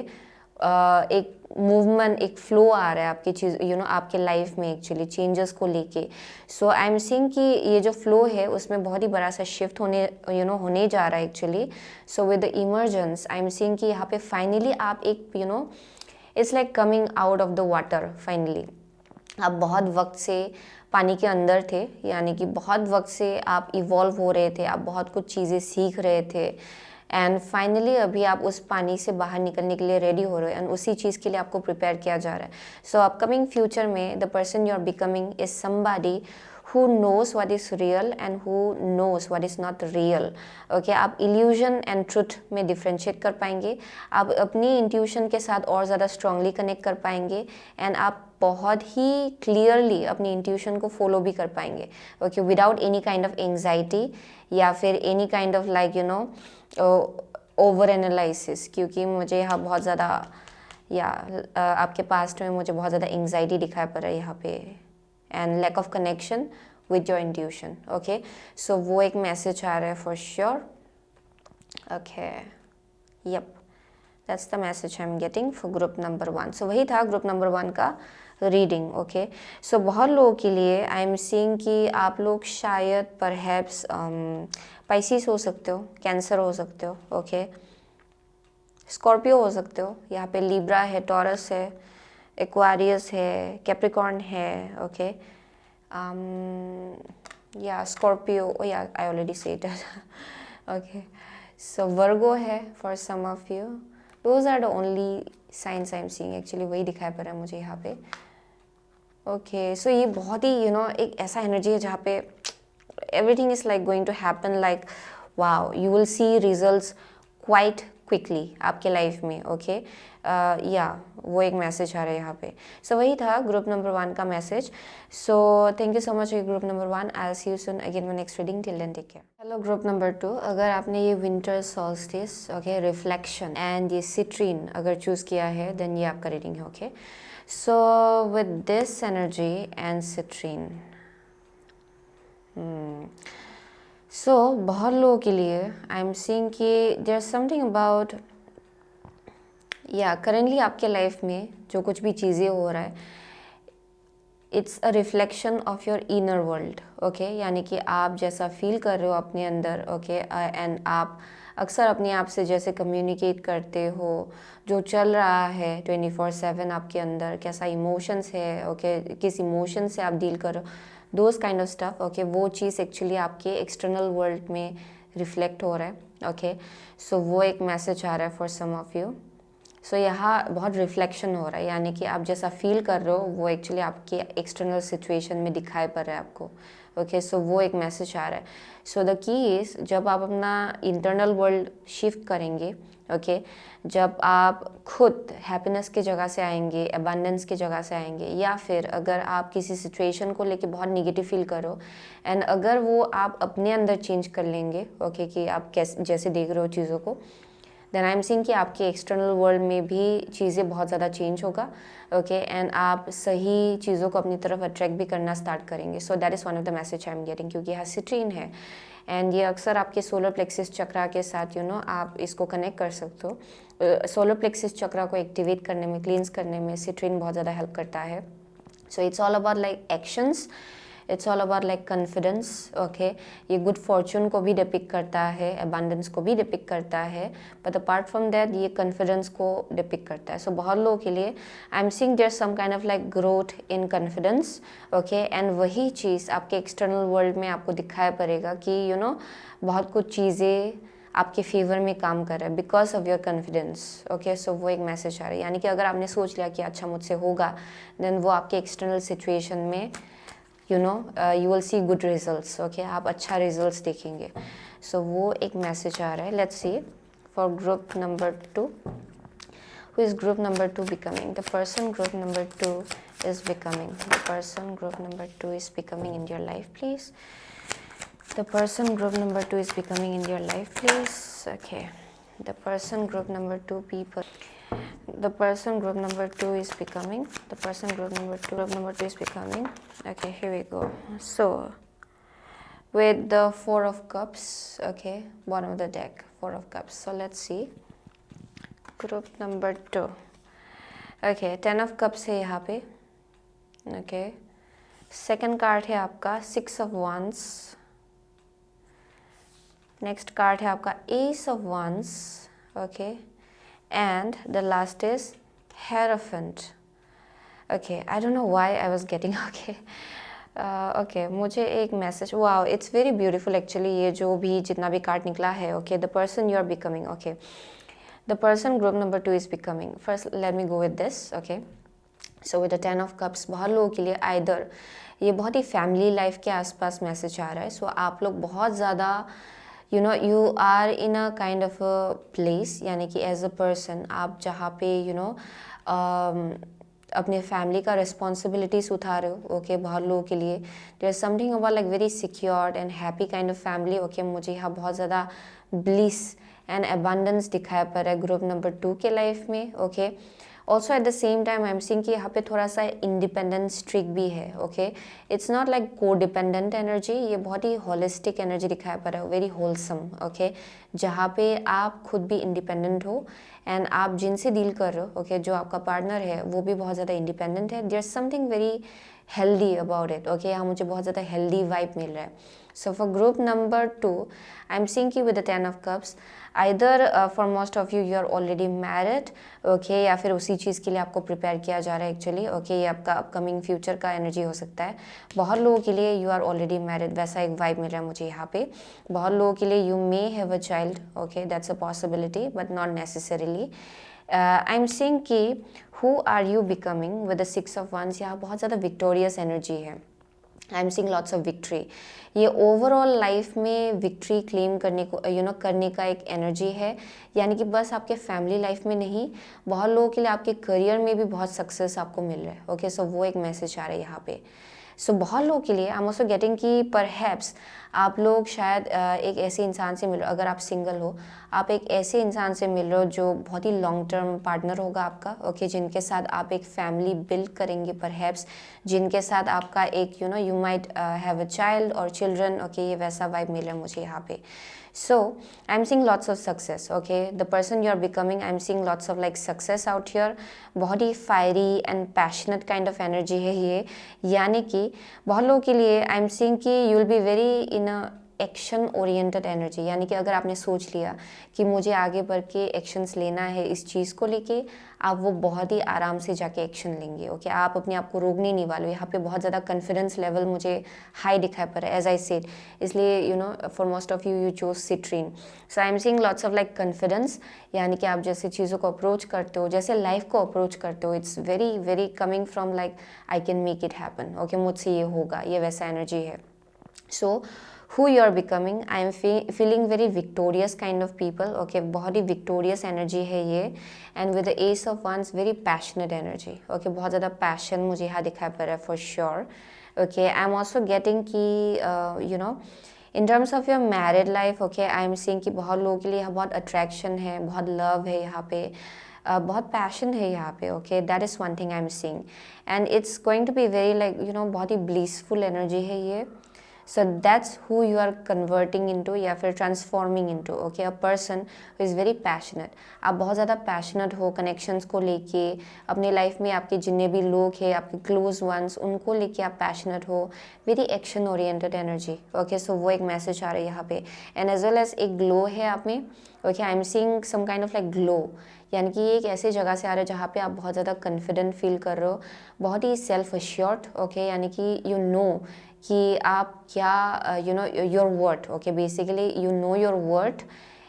A: एक मूवमेंट, एक फ्लो आ रहा है आपकी चीज़ यू नो आपके लाइफ में एक्चुअली चेंजेस को लेके। सो आई एम सीइंग कि ये जो फ्लो है उसमें बहुत ही बड़ा सा शिफ्ट होने यू नो होने जा रहा है actually. So with the emergence I am seeing कि यहाँ पे फाइनली आप एक you know it's like coming out of the water. Finally आप बहुत वक्त से पानी के अंदर थे, यानी कि बहुत वक्त से आप इवॉल्व हो रहे थे, आप बहुत कुछ चीज़ें सीख रहे थे, एंड फाइनली अभी आप उस पानी से बाहर निकलने के लिए रेडी हो रहे हो, एंड उसी चीज़ के लिए आपको प्रिपेयर किया जा रहा है। सो अपकमिंग फ्यूचर में the person you are becoming is somebody who knows what is real and who knows what is not real, okay। आप illusion and truth में differentiate कर पाएंगे, आप अपनी intuition के साथ और ज़्यादा strongly connect कर पाएंगे, and आप बहुत ही clearly अपनी intuition को follow भी कर पाएंगे, okay, without any kind of anxiety या फिर any kind of like you know over analysis, क्योंकि मुझे यहाँ बहुत ज़्यादा या आपके पास्ट में मुझे बहुत ज़्यादा एंग्जाइटी दिखाई पड़ रहा है यहाँ पे, and lack of connection with your intuition, okay. So वो एक मैसेज आ रहा है for sure, okay, yup, that's the message I am getting for group number 1। सो वही था ग्रुप नंबर 1 का रीडिंग, ओके। सो बहुत लोगों के लिए आई एम सीइंग कि आप लोग शायद परहैप्स पाइसिस हो सकते हो, कैंसर हो सकते हो, ओके, स्कॉर्पियो हो सकते हो, यहाँ पे लिब्रा है, टॉरस है, एक्वारियस है, कैप्रिकॉर्न है, ओके, या स्कॉर्पियो, या I already said okay, so Virgo है for some of you. Those are the only signs I am seeing. Actually वही दिखाई पड़ रहा है मुझे यहाँ पे. ओके, सो ये बहुत ही एक ऐसा एनर्जी है जहाँ पे everything is like going to happen like wow, you will see results quite quickly आपके लाइफ में. ओके, या वो एक मैसेज आ रहा है यहाँ पे. सो वही था ग्रुप नंबर 1 का message. So thank you so much group number 1. I will see you soon again my next reading. Till then take care. Hello group number 2. अगर आपने ये winter solstice, okay, reflection and ये citrine अगर choose किया है then ये आपका reading है. Okay, so with this energy and citrine, so बहुत लोगों के लिए आई एम सीइंग कि देयर समथिंग अबाउट, या करेंटली आपके लाइफ में जो कुछ भी चीज़ें हो रहा है, it's a reflection of your inner world. Okay, यानी कि आप जैसा फील कर रहे हो अपने अंदर, ओके, एंड आप अक्सर अपने आप से जैसे कम्युनिकेट करते हो, जो चल रहा है 24/7 आपके अंदर, कैसा इमोशंस है, ओके, किस इमोशन से आप डील कर रहे हो, those kind of stuff. Okay, वो चीज़ एक्चुअली आपके एक्सटर्नल वर्ल्ड में रिफ्लेक्ट हो रहा है. ओके, सो वो एक मैसेज आ रहा है फॉर सम ऑफ यू. सो यहाँ बहुत रिफ्लेक्शन हो रहा है, यानी कि आप जैसा फील कर रहे हो वो एक्चुअली आपके एक्सटर्नल सिचुएशन में दिखाई पड़ रहा है आपको. ओके, सो वो एक मैसेज आ रहा है. सो द की इज़, जब आप अपना इंटरनल वर्ल्ड शिफ्ट करेंगे, ओके, जब आप खुद हैप्पीनेस की जगह से आएंगे, अबंडेंस की जगह से आएंगे, या फिर अगर आप किसी सिचुएशन को लेके बहुत निगेटिव फील करो एंड अगर वो आप अपने अंदर चेंज कर लेंगे, ओके, कि आप कैसे जैसे देख रहे हो चीज़ों को, देन आई एम सीइंग कि आपके एक्सटर्नल वर्ल्ड में भी चीज़ें बहुत ज़्यादा चेंज होगा. ओके, एंड आप सही चीज़ों को अपनी तरफ अट्रैक्ट भी करना स्टार्ट करेंगे. सो that is one of the message I am getting, क्योंकि यहाँ सिट्रीन है एंड ये अक्सर आपके सोलर प्लेक्सिस चक्रा के साथ आप इसको कनेक्ट कर सकते हो. सोलर प्लेक्सिस चक्रा को एक्टिवेट करने में, क्लींस करने में सिट्रीन बहुत ज़्यादा हेल्प करता है. So it's all about like actions, it's all about like confidence. Okay, ये गुड फॉर्चून को भी डिपिक्ट करता है, अबंडेंस को भी डिपिक्ट करता है, बट अपार्ट फ्रॉम दैट ये कॉन्फिडेंस को डिपिक्ट करता है. सो बहुत लोगों के लिए I am seeing there some kind of like growth in confidence. Okay, and वही चीज़ आपके एक्सटर्नल वर्ल्ड में आपको दिखाई पड़ेगा कि बहुत कुछ चीज़ें आपके फेवर में काम कर रहा है because of your confidence. Okay, so वो एक मैसेज आ रहा है, यानी कि अगर आपने सोच लिया कि अच्छा मुझसे होगा, देन वो आपके एक्सटर्नल सिचुएशन में you will see good results. Okay, आप अच्छा results देखेंगे. So वो एक मैसेज आ रहा है. Let's see for group number 2. Who is group number 2 becoming? The person group number 2 is becoming. The person group number 2 is becoming in your life, please. The person group number 2 is becoming in your life, please. Okay. The person group number 2 people. The person group number 2 is becoming. The person group number 2 is becoming. Okay, here we go. So with the 4 of cups, okay, bottom of the deck, 4 of cups. So let's see group number 2. Okay, 10 of cups है यहाँ पे. Okay, second card है आपका 6 of wands. Next card है आपका Ace of wands. Okay, and the last is Hierophant. Okay, I don't know why I was getting okay. Okay, मुझे एक message, wow, it's very beautiful actually. ये जो भी जितना भी कार्ड निकला है, okay, the person you are becoming. Okay, the person group number 2 is becoming. First let me go with this. Okay, so with the 10 of cups, बहुत लोगों के लिए either ये बहुत ही फैमिली लाइफ के आसपास मैसेज आ रहा है. सो आप लोग बहुत ज़्यादा you are in a kind of a place, यानी कि as a person आप जहाँ पे अपने फैमिली का रिस्पॉन्सिबिलिटीज उठा रहे हो. ओके, बहुत लोगों के लिए there is something about like very secured and happy kind of family. Okay, मुझे यहाँ बहुत ज़्यादा ब्लिस एंड अबंडेंस दिखाया पड़ रहा है ग्रुप नंबर 2 के लाइफ में. Okay, also at the same time I am seeing कि यहाँ पे थोड़ा सा इंडिपेंडेंट स्ट्रिक भी है. ओके, इट्स नॉट लाइक को डिपेंडेंट एनर्जी, ये बहुत ही होलिस्टिक एनर्जी दिखाया पड़ रहा है, वेरी होलसम. ओके, जहाँ पे आप खुद भी इंडिपेंडेंट हो एंड आप जिनसे डील कर रहे हो, ओके, जो आपका पार्टनर है वो भी बहुत ज़्यादा इंडिपेंडेंट है. There is something very healthy about it. Okay, यहाँ मुझे बहुत ज़्यादा हेल्दी वाइब मिल रहा है. So for group number 2, I'm seeing you with the 10 of cups. Either for most of you are already married, okay, या फिर उसी चीज़ के लिए आपको प्रिपेयर किया जा रहा है एक्चुअली, ओके, ये आपका अपकमिंग फ्यूचर का एनर्जी हो सकता है. बहुत लोगों के लिए यू आर ऑलरेडी मैरिड, वैसा एक वाइब मिल रहा है मुझे यहाँ पे. बहुत लोगों के लिए you may have a child, okay, that's a possibility but not necessarily. I am seeing कि who are you becoming with the 6 of Wands. यहाँ बहुत ज़्यादा विक्टोरियस एनर्जी है. I am seeing lots of victory. ये overall life में victory claim करने को करने का एक एनर्जी है. यानी कि बस आपके फैमिली लाइफ में नहीं, बहुत लोगों के लिए आपके करियर में भी बहुत सक्सेस आपको मिल रहा है. ओके, सो वो एक मैसेज आ रहा है यहाँ पे. सो बहुत लोगों के लिए आई एम ऑल्सो गेटिंग कि परहैप्स आप लोग शायद एक ऐसे इंसान से मिल रहे हो, अगर आप सिंगल हो, आप एक ऐसे इंसान से मिल रहे हो जो बहुत ही लॉन्ग टर्म पार्टनर होगा आपका, ओके, जिनके साथ आप एक फैमिली बिल्ड करेंगे परहैप्स, जिनके साथ आपका एक you might have a child और चिल्ड्रन, ओके, ये वैसा वाइब मिल रहा है मुझे यहाँ पे. So I'm seeing lots of success, okay, the person you are becoming, I'm seeing lots of like success out here. बहुत ही fiery and passionate kind of energy है ये. यानी कि बहुत लोगों के लिए I'm seeing कि you will be very in a action oriented energy. यानी कि अगर आपने सोच लिया कि मुझे आगे बढ़ के एक्शंस लेना है इस चीज़ को लेके, आप वो बहुत ही आराम से जाके एक्शन लेंगे. ओके, आप अपने आप को रोकने नहीं वाले. यहाँ पे बहुत ज़्यादा कॉन्फिडेंस लेवल मुझे हाई दिखाई पड़ रहा है, एज आई सेड. इसलिए for most of you choose citrine. So I am seeing lots of like confidence. यानी कि आप जैसे चीज़ों को अप्रोच करते हो, जैसे लाइफ को अप्रोच करते हो, it's very very coming from like I can make it happen. Okay, मुझसे ये होगा, ये वैसा एनर्जी है. सो who you are becoming, I am feeling very victorious kind of people. Okay, बहुत ही victorious energy है ये. And with the Ace of Wands, very passionate energy. Okay, बहुत ज़्यादा passion मुझे यहाँ दिखाई पड़ रहा है for sure. Okay, I am also getting कि in terms of your married life, okay, I am seeing कि बहुत लोगों के लिए यहाँ बहुत attraction है, बहुत love है यहाँ पे, बहुत पैशन है यहाँ पे. Okay, that is one thing I am seeing. And it's going to be very like बहुत ही ब्लिसफुल एनर्जी है ये. So that's who you are converting into या फिर transforming into. Okay, a person who is very passionate. आप बहुत ज़्यादा passionate हो connections को लेके, अपने life में आपके जितने भी लोग हैं, आपके close ones, उनको लेके आप passionate हो. very action oriented energy. Okay, so वो एक message आ रहा है यहाँ पे. And as well as एक glow है आप में. Okay, I am seeing some kind of like glow. यानी कि ये एक ऐसे जगह से आ रहा है जहाँ पे आप बहुत ज़्यादा कॉन्फिडेंट फील कर रहे हो, बहुत ही सेल्फ अश्योर्ड. ओके, यानी कि यू नो कि आप क्या your worth. Okay, basically you know your worth.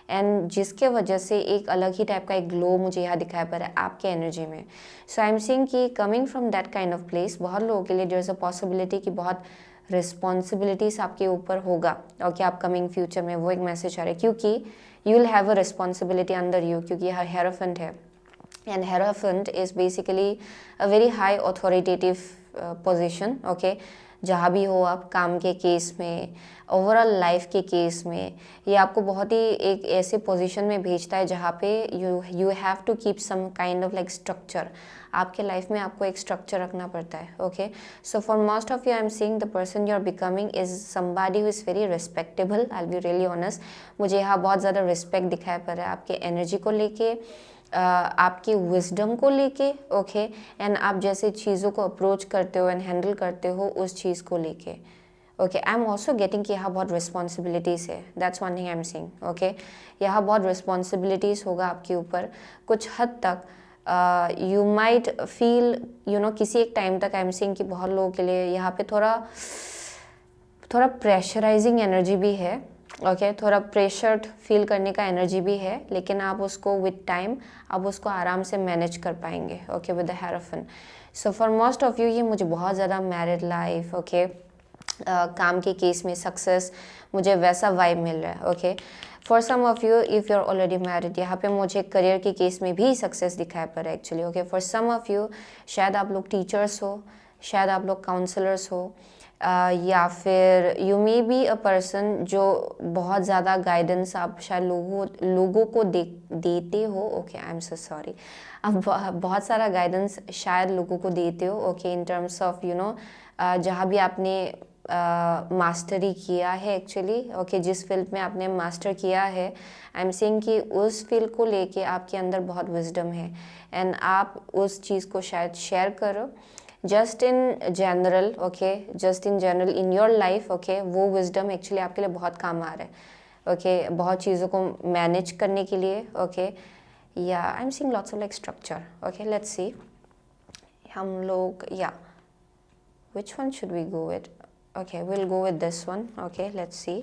A: And जिसके वजह से एक अलग ही टाइप का एक ग्लो मुझे यहाँ दिखाई पड़ रहा है आपके एनर्जी में. सो आई एम सीइंग कि coming from that kind of place, बहुत लोगों के लिए देयर इज़ अ पॉसिबिलिटी कि बहुत रिस्पॉन्सिबिलिटीज आपके ऊपर होगा. ओके, आप कमिंग फ्यूचर में वो एक मैसेज आ रहा है, क्योंकि you will have a responsibility under you, क्योंकि यह हेरोफेंट है. And hierophant is basically a very high authoritative position. Okay, जहाँ भी हो आप, काम के केस में, ओवरऑल लाइफ के केस में, ये आपको बहुत ही एक ऐसे पोजीशन में भेजता है जहाँ पे you have to keep some kind of like structure. आपके लाइफ में आपको एक स्ट्रक्चर रखना पड़ता है. Okay, so for most of you I am seeing the person you are becoming is somebody who is very respectable. I will be really honest, मुझे यहाँ बहुत ज़्यादा रिस्पेक्ट दिखाई पड़ रहा है आपके एनर्जी को लेके, आपकी विजडम को लेके. ओके, एंड आप जैसे चीज़ों को अप्रोच करते हो एंड हैंडल करते हो उस चीज़ को लेके. Okay, I am also getting कि यहाँ बहुत रिस्पॉन्सिबिलिटीज़ है. That's one thing I am seeing. Okay, यहाँ बहुत रिस्पॉन्सिबिलिटीज़ होगा आपके ऊपर कुछ हद तक. यू माइट फील किसी एक टाइम तक आई एम सीइंग कि बहुत लोगों के लिए यहाँ पे थोड़ा प्रेशराइजिंग एनर्जी भी है. ओके, थोड़ा प्रेशर्ड फील करने का एनर्जी भी है, लेकिन आप उसको विद टाइम आप उसको आराम से मैनेज कर पाएंगे. Okay, with the hierophant. So for most of you ये मुझे बहुत ज़्यादा मैरिड लाइफ, ओके, काम के केस में सक्सेस, मुझे वैसा वाइब मिल रहा है. Okay, for some of you if you are already married, यहाँ पे मुझे करियर के केस में भी सक्सेस दिखाई पड़ रहा है actually. Okay, for some of you शायद आप लोग टीचर्स हो, शायद आप लोग काउंसलर्स हो, या फिर you may be a person जो बहुत ज़्यादा गाइडेंस आप शायद लोगों को देते हो. Okay, I am so sorry, आप बहुत सारा गाइडेंस शायद लोगों को देते हो. ओके, इन टर्म्स ऑफ जहाँ भी आपने मास्टरी किया है एक्चुअली. ओके, जिस फील्ड में आपने मास्टर किया है, आई एम सेइंग कि उस फील्ड को लेके आपके अंदर बहुत विजडम है एंड आप उस चीज़ को शायद शेयर करो just in general, okay, just in general in your life, okay, वो विजडम एक्चुअली आपके लिए बहुत काम आ रहा है, ओके, बहुत चीज़ों को मैनेज करने के लिए, ओके, या I am seeing lots of like structure, okay, let's see हम लोग, या which one should we go with? Okay, we'll go with this one. Okay, let's see.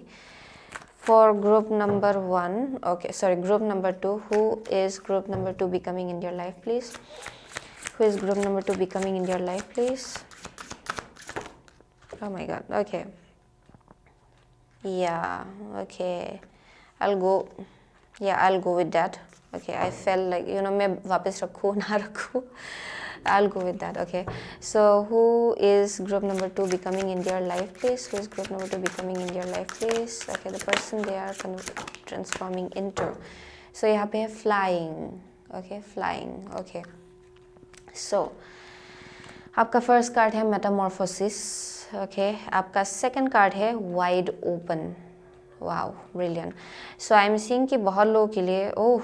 A: For group number 1, okay, sorry, group number 2, who is group number 2 becoming in your life, please? Who is group number 2 becoming in your life, please? Oh my god, okay. Yeah, okay. I'll go, yeah, I'll go with that. Okay, I felt like, you know, मैं वापस रखूँ ना रखूँ, I'll go with that. Okay, so who is group number 2 becoming in your life, please? Who is group number 2 becoming in your life, please? Okay, the person they are transforming into. So यहाँ पे है flying. Okay, flying. Okay, so आपका first card है metamorphosis, okay, आपका second card है wide open, wow, brilliant. So I am seeing कि बहुत लोगों के लिए, oh,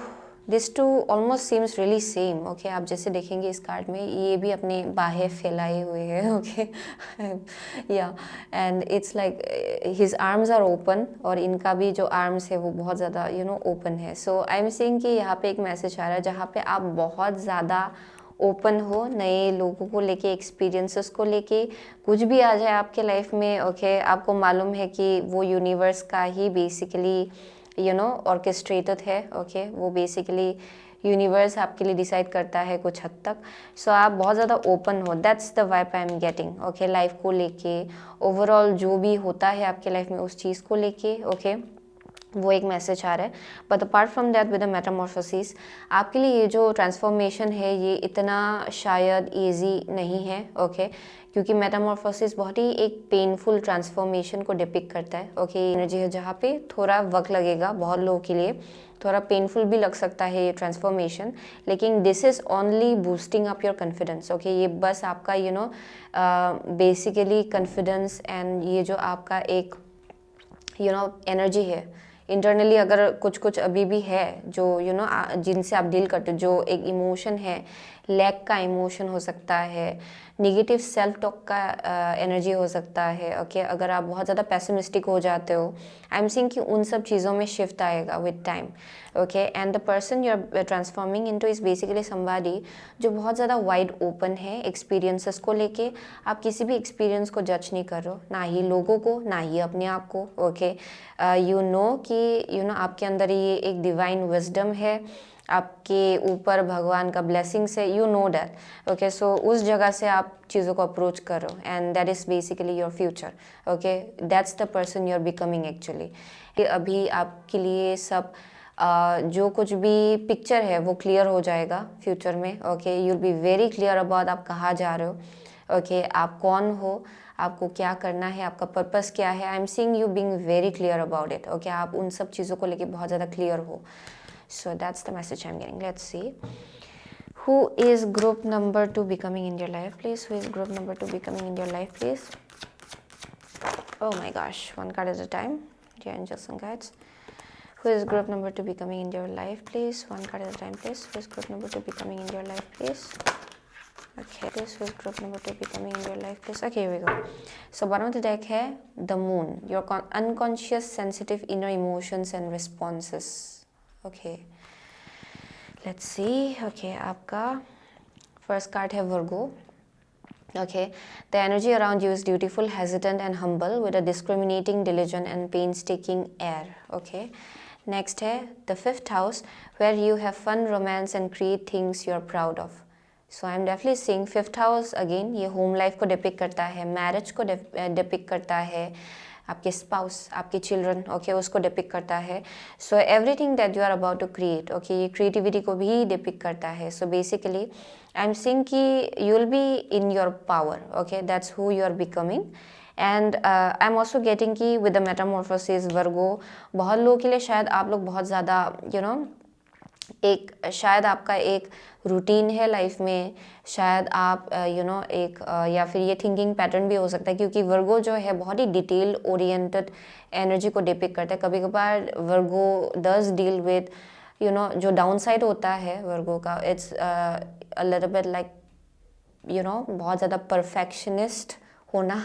A: this two almost seems really same, okay, आप जैसे देखेंगे इस कार्ड में ये भी अपने बाहें फैलाए हुए हैं, ओके, या, and it's like his arms are open, और इनका भी जो आर्म्स है वो बहुत ज़्यादा यू नो ओपन है। सो आई एम सीइंग कि यहाँ पे एक मैसेज आ रहा है जहाँ पे आप बहुत ज़्यादा ओपन हो नए लोगों को लेके, एक्सपीरियंसेस को लेके, कुछ भी आ जाए आपके लाइफ में, ओके, आपको मालूम है कि वो यूनिवर्स का ही बेसिकली यू नो ऑर्केस्ट्रेटेड है, ओके, वो बेसिकली यूनिवर्स आपके लिए डिसाइड करता है कुछ हद तक। सो आप बहुत ज़्यादा ओपन हो, that's the vibe I am getting, okay, life को लेके, ओवरऑल जो भी होता है आपके लाइफ में उस चीज़ को लेके, ओके, वो एक मैसेज आ रहा है। But apart from that with the Metamorphosis, आपके लिए ये जो ट्रांसफॉर्मेशन है ये इतना शायद ईजी नहीं है, ओके, क्योंकि मेटामॉर्फोसिस बहुत ही एक पेनफुल ट्रांसफॉर्मेशन को डिपिक्ट करता है, ओके, एनर्जी है जहाँ पे थोड़ा वक्त लगेगा, बहुत लोगों के लिए थोड़ा पेनफुल भी लग सकता है ये ट्रांसफॉर्मेशन, लेकिन this is only boosting up your confidence, okay, ये बस आपका you know basically confidence and ये जो आपका एक यू नो एनर्जी है इंटरनली, अगर कुछ कुछ अभी भी है जो यू नो जिनसे आप डील करते हो, जो एक इमोशन है, लैक का इमोशन हो सकता है, निगेटिव सेल्फ टॉक का एनर्जी हो सकता है, ओके, अगर आप बहुत ज़्यादा पेसिमिस्टिक हो जाते हो, आई एम सीइंग कि उन सब चीज़ों में शिफ्ट आएगा with time, okay, and the person you are transforming into is basically somebody जो बहुत ज़्यादा वाइड ओपन है एक्सपीरियंसेस को लेके। आप किसी भी एक्सपीरियंस को जज नहीं कर रहे हो, ना ही लोगों को, ना ही अपने आप को, ओके, यू नो कि यू नो आपके अंदर ये एक डिवाइन विजडम है, आपके ऊपर भगवान का ब्लेसिंग्स है, you know that, okay, so उस जगह से आप चीज़ों को अप्रोच करो and that is basically your future, okay, that's the person you are becoming actually. अभी आपके लिए सब जो कुछ भी पिक्चर है वो क्लियर हो जाएगा फ्यूचर में, okay, you will be very clear about आप कहाँ जा रहे हो, ओके, आप कौन हो, आपको क्या करना है, आपका पर्पस क्या है। I am seeing you being very clear about it, okay, आप उन सब चीज़ों को लेके बहुत ज़्यादा क्लियर हो। So that's the message I'm getting. Let's see. Who is group number 2 becoming in your life, please? Who is group number 2 becoming in your life, please? Oh my gosh, one card at a time. Dear angels and guides. Who is group number 2 becoming in your life, please? One card at a time, please. Who is group number 2 becoming in your life, please? Okay, this who is group number 2 becoming in your life, please. Okay, here we go. So bottom of the deck है the moon, your unconscious sensitive inner emotions and responses. Okay, let's see. Okay, आपका first card है Virgo. Okay, the energy around you is dutiful, hesitant and humble with a discriminating, diligent and painstaking air. Okay, next है the 5th house where you have fun, romance and create things you are proud of. So I am definitely seeing 5th house again, ये home life को depict करता है, marriage को depict करता है, आपके spouse, आपके चिल्ड्रन, ओके, उसको डिपिक करता है। So everything that you are about to create, okay, ये क्रिएटिविटी को भी डिपिक करता है। So basically I am seeing कि you will be in your power, okay, that's who you are becoming. And I am also getting कि with the metamorphosis Virgo, बहुत लोगों के लिए शायद आप लोग बहुत ज़्यादा यू नो एक शायद आपका एक रूटीन है लाइफ में, शायद आप यू नो एक या फिर ये थिंकिंग पैटर्न भी हो सकता है, क्योंकि वर्गो जो है बहुत ही डिटेल ओरिएंटेड एनर्जी को डिपिक करता है। कभी कभार Virgo does deal with you know जो डाउन साइड होता है वर्गो का, it's a little bit like बहुत ज़्यादा परफेक्शनिस्ट होना।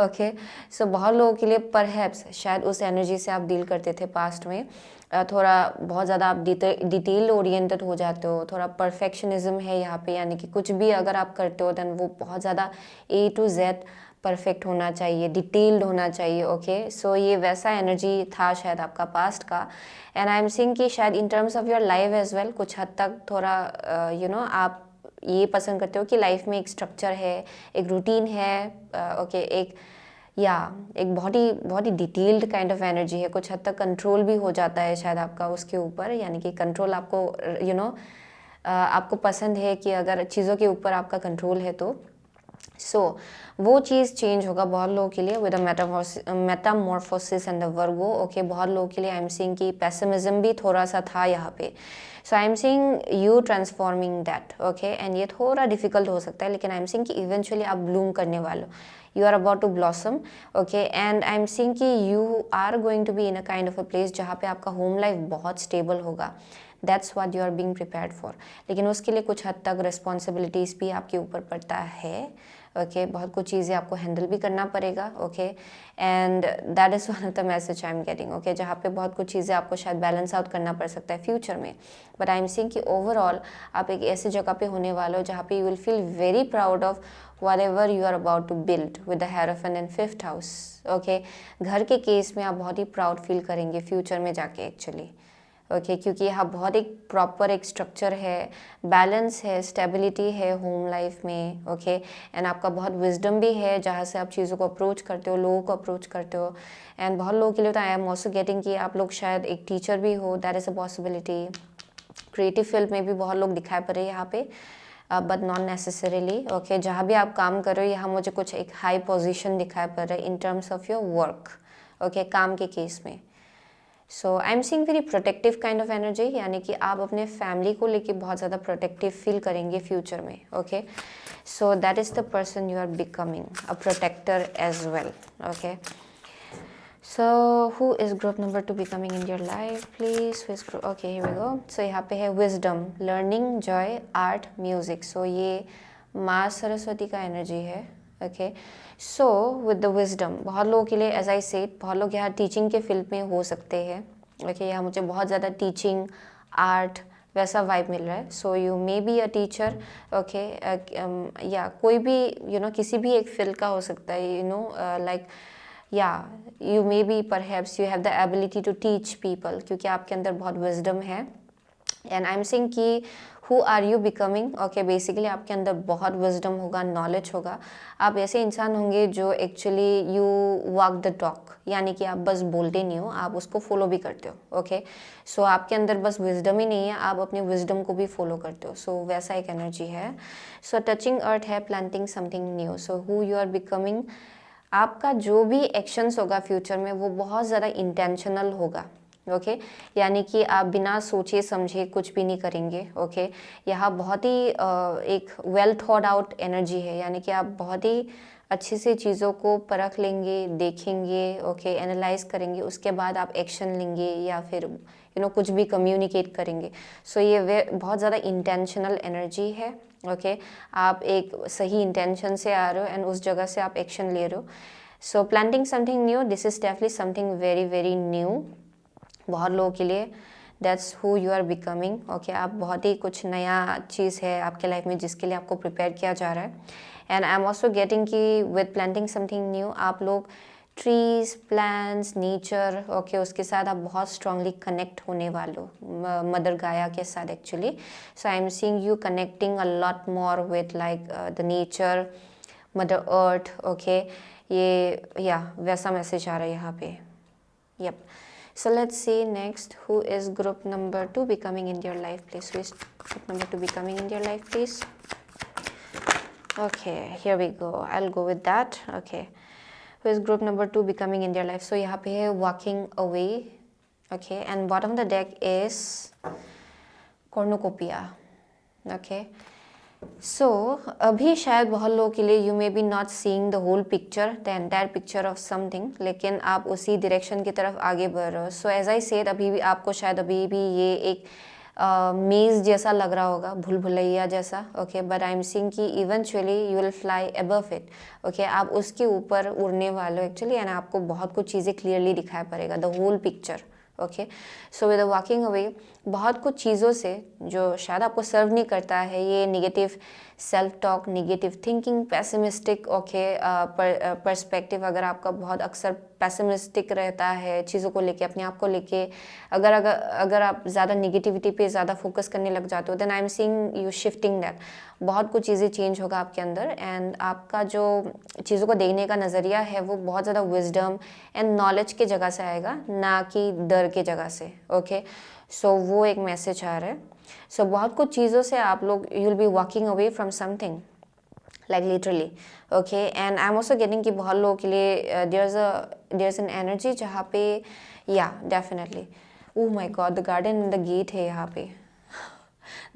A: ओके, सो बहुत लोगों के लिए परहैप्स शायद उस एनर्जी से आप डील करते थे पास्ट में, थोड़ा बहुत ज़्यादा आप डिटेल ओरिएंटेड हो जाते हो, थोड़ा परफेक्शनिज्म है यहाँ पे, यानी कि कुछ भी अगर आप करते हो देन वो बहुत ज़्यादा A to Z परफेक्ट होना चाहिए, डिटेल्ड होना चाहिए। ओके, सो ये वैसा एनर्जी था शायद आपका पास्ट का। एंड आई एम सीइंग कि शायद in terms of your life as well कुछ हद तक थोड़ा आप ये पसंद करते हो कि लाइफ में एक स्ट्रक्चर है, एक रूटीन है। ओके, एक बहुत ही डिटेल्ड काइंड ऑफ एनर्जी है, कुछ हद तक कंट्रोल भी हो जाता है शायद आपका उसके ऊपर, यानी कि कंट्रोल आपको आपको पसंद है कि अगर चीज़ों के ऊपर आपका कंट्रोल है तो वो चीज़ चेंज होगा बहुत लोगों के लिए with metamorphosis and the Virgo. Okay, बहुत लोगों के लिए आई एम सीइंग कि पेसिमिज्म भी थोड़ा सा था यहाँ पे। So I am seeing you transforming that. Okay, and ये थोड़ा डिफिकल्ट हो सकता है, लेकिन आई एम सीइंग कि इवेंचुअली आप ब्लूम करने वाले हो, you are about to blossom. Okay, and I am seeing कि you are going to be in a kind of a place जहाँ पे आपका होम लाइफ बहुत स्टेबल होगा। That's what you are being prepared for. लेकिन उसके लिए कुछ हद तक रिस्पॉन्सिबिलिटीज़ भी आपके ऊपर पड़ता है। ओके, बहुत कुछ चीज़ें आपको हैंडल भी करना पड़ेगा। Okay, and that is one of the message I am getting. Okay, जहाँ पे बहुत कुछ चीज़ें आपको शायद बैलेंस आउट करना पड़ सकता है फ्यूचर में, बट आई एम सीइंग कि ओवरऑल आप एक ऐसी जगह पे होने वाले हो जहाँ पे you will feel very proud of whatever you are about to build with the Hierophant in 5th house. Okay, घर के केस में आप बहुत ही प्राउड फील करेंगे फ्यूचर में जाके एक्चुअली। ओके, क्योंकि यहाँ बहुत एक प्रॉपर एक स्ट्रक्चर है, बैलेंस है, स्टेबिलिटी है होम लाइफ में। ओके, एंड आपका बहुत विजडम भी है जहाँ से आप चीज़ों को अप्रोच करते हो, लोगों को अप्रोच करते हो। एंड बहुत लोगों के लिए तो आई एम ऑल्सो गेटिंग कि आप लोग शायद एक टीचर भी हो, that is a possibility. Creative field में भी बहुत लोग दिखाई पड़ रहे हैं यहाँ पे, बट नॉट नेसेसरीली। ओके, जहाँ भी आप काम कर रहे हो यहाँ मुझे कुछ एक हाई पोजीशन दिखाई पड़ रहा है in terms of your work. Okay, काम के केस में। So I am seeing very protective kind of energy, यानी कि आप अपने फैमिली को लेके बहुत ज़्यादा प्रोटेक्टिव फील करेंगे फ्यूचर में। Okay, so that is the person you are becoming, a protector as well. Okay, so who is group number 2 becoming in your life please? Who is group? Okay, here we go. So यहाँ पे है wisdom, learning, joy, art, music. So ये माँ सरस्वती का energy है। Okay, so with the wisdom बहुत लोगों के लिए एज आई सेड, बहुत लोग यहाँ टीचिंग के फील्ड में हो सकते हैं। ओके, यहाँ मुझे बहुत ज़्यादा टीचिंग, आर्ट वैसा वाइब मिल रहा है। So you may be a teacher. Okay, या कोई भी किसी भी एक फील्ड का हो सकता है, like you may be perhaps you have the ability to teach people क्योंकि आपके अंदर बहुत wisdom है। एंड आई एम सेइंग कि who are you becoming. Okay, basically आपके अंदर बहुत विजडम होगा, नॉलेज होगा। आप ऐसे इंसान होंगे जो actually you walk the talk, यानी कि आप बस बोलते नहीं हो, आप उसको फॉलो भी करते हो। ओके, सो आपके अंदर बस विजडम ही नहीं है, आप अपने विजडम को भी फॉलो करते हो। सो वैसा एक एनर्जी है। सो टचिंग अर्थ है, planting something new. So who you are becoming, आपका जो भी एक्शंस होगा फ्यूचर में वो बहुत ज़्यादा इंटेंशनल होगा। ओके, यानी कि आप बिना सोचे समझे कुछ भी नहीं करेंगे। ओके, यहाँ बहुत ही एक वेल थॉट आउट एनर्जी है, यानी कि आप बहुत ही अच्छे से चीज़ों को परख लेंगे, देखेंगे। ओके, एनालाइज करेंगे, उसके बाद आप एक्शन लेंगे या फिर कुछ भी कम्युनिकेट करेंगे। सो ये बहुत ज़्यादा इंटेंशनल एनर्जी है। ओके, आप एक सही इंटेंशन से आ रहे हो एंड उस जगह से आप एक्शन ले रहे हो। So planting something new, this is definitely something very very new बहुत लोगों के लिए। That's who you are becoming. Okay, आप बहुत ही कुछ नया चीज़ है आपके लाइफ में जिसके लिए आपको प्रिपेयर किया जा रहा है। And I am also getting कि विद प्लांटिंग समथिंग न्यू आप लोग ट्रीज, प्लांट्स, नेचर, ओके, उसके साथ आप बहुत स्ट्रांगली कनेक्ट होने वाले हो, मदर गाया के साथ actually. So I am seeing you connecting a lot more with like the nature, mother earth. Okay, ये वैसा मैसेज आ रहा है यहाँ पे। Yup, so let's see next who is group number 2 becoming in your life please. Who is group number 2 becoming in your life please? Okay, here we go, I'll go with that. Okay, who is group number 2 becoming in your life? So यहाँ पे है walking away. Okay, and bottom of the deck is cornucopia. Okay, सो अभी शायद बहुत लोगों के लिए you may be not seeing the whole picture, the entire picture of something, लेकिन आप उसी डायरेक्शन की तरफ आगे बढ़ रहे हो। सो एज आई सेड, अभी भी आपको शायद अभी भी ये एक मेज़ जैसा लग रहा होगा, भूल भुलैया जैसा, okay, but I am seeing कि eventually you will fly above it, okay, आप उसके ऊपर उड़ने वाले हो एक्चुअली, एंड आपको बहुत कुछ चीज़ें क्लियरली दिखाई पड़ेगा, the whole picture, okay. So with walking away बहुत कुछ चीज़ों से जो शायद आपको सर्व नहीं करता है, ये negative self talk, negative thinking, pessimistic, okay, perspective, अगर आपका बहुत अक्सर पैसिमिस्टिक रहता है चीज़ों को लेके, अपने आप को लेके, अगर आप ज़्यादा निगेटिविटी पे ज़्यादा फोकस करने लग जाते हो, then I am seeing you shifting that, बहुत कुछ चीज़ें चेंज होगा आपके अंदर, एंड आपका जो चीज़ों को देखने का नज़रिया है वो बहुत ज़्यादा विजडम एंड नॉलेज के जगह से आएगा, ना कि डर के जगह से, ओके। सो वो एक मैसेज आ रहा है। सो बहुत कुछ चीज़ों से आप लोग you will be walking away from something, like literally, okay. And I am also getting कि बहुत लोगों के लिए देयर इज एन एनर्जी जहाँ पे, या definitely, oh my god, the garden and the gate है यहाँ पे,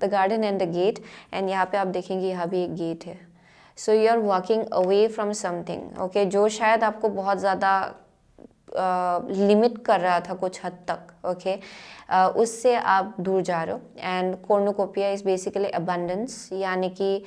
A: the garden and the gate, and यहाँ पे आप देखेंगे यहाँ भी एक गेट है। So you are walking away from something, okay, जो शायद आपको बहुत ज़्यादा लिमिट कर रहा था कुछ हद तक, ओके, उससे आप दूर जा रहे हो। And cornucopia is basically abundance, यानी कि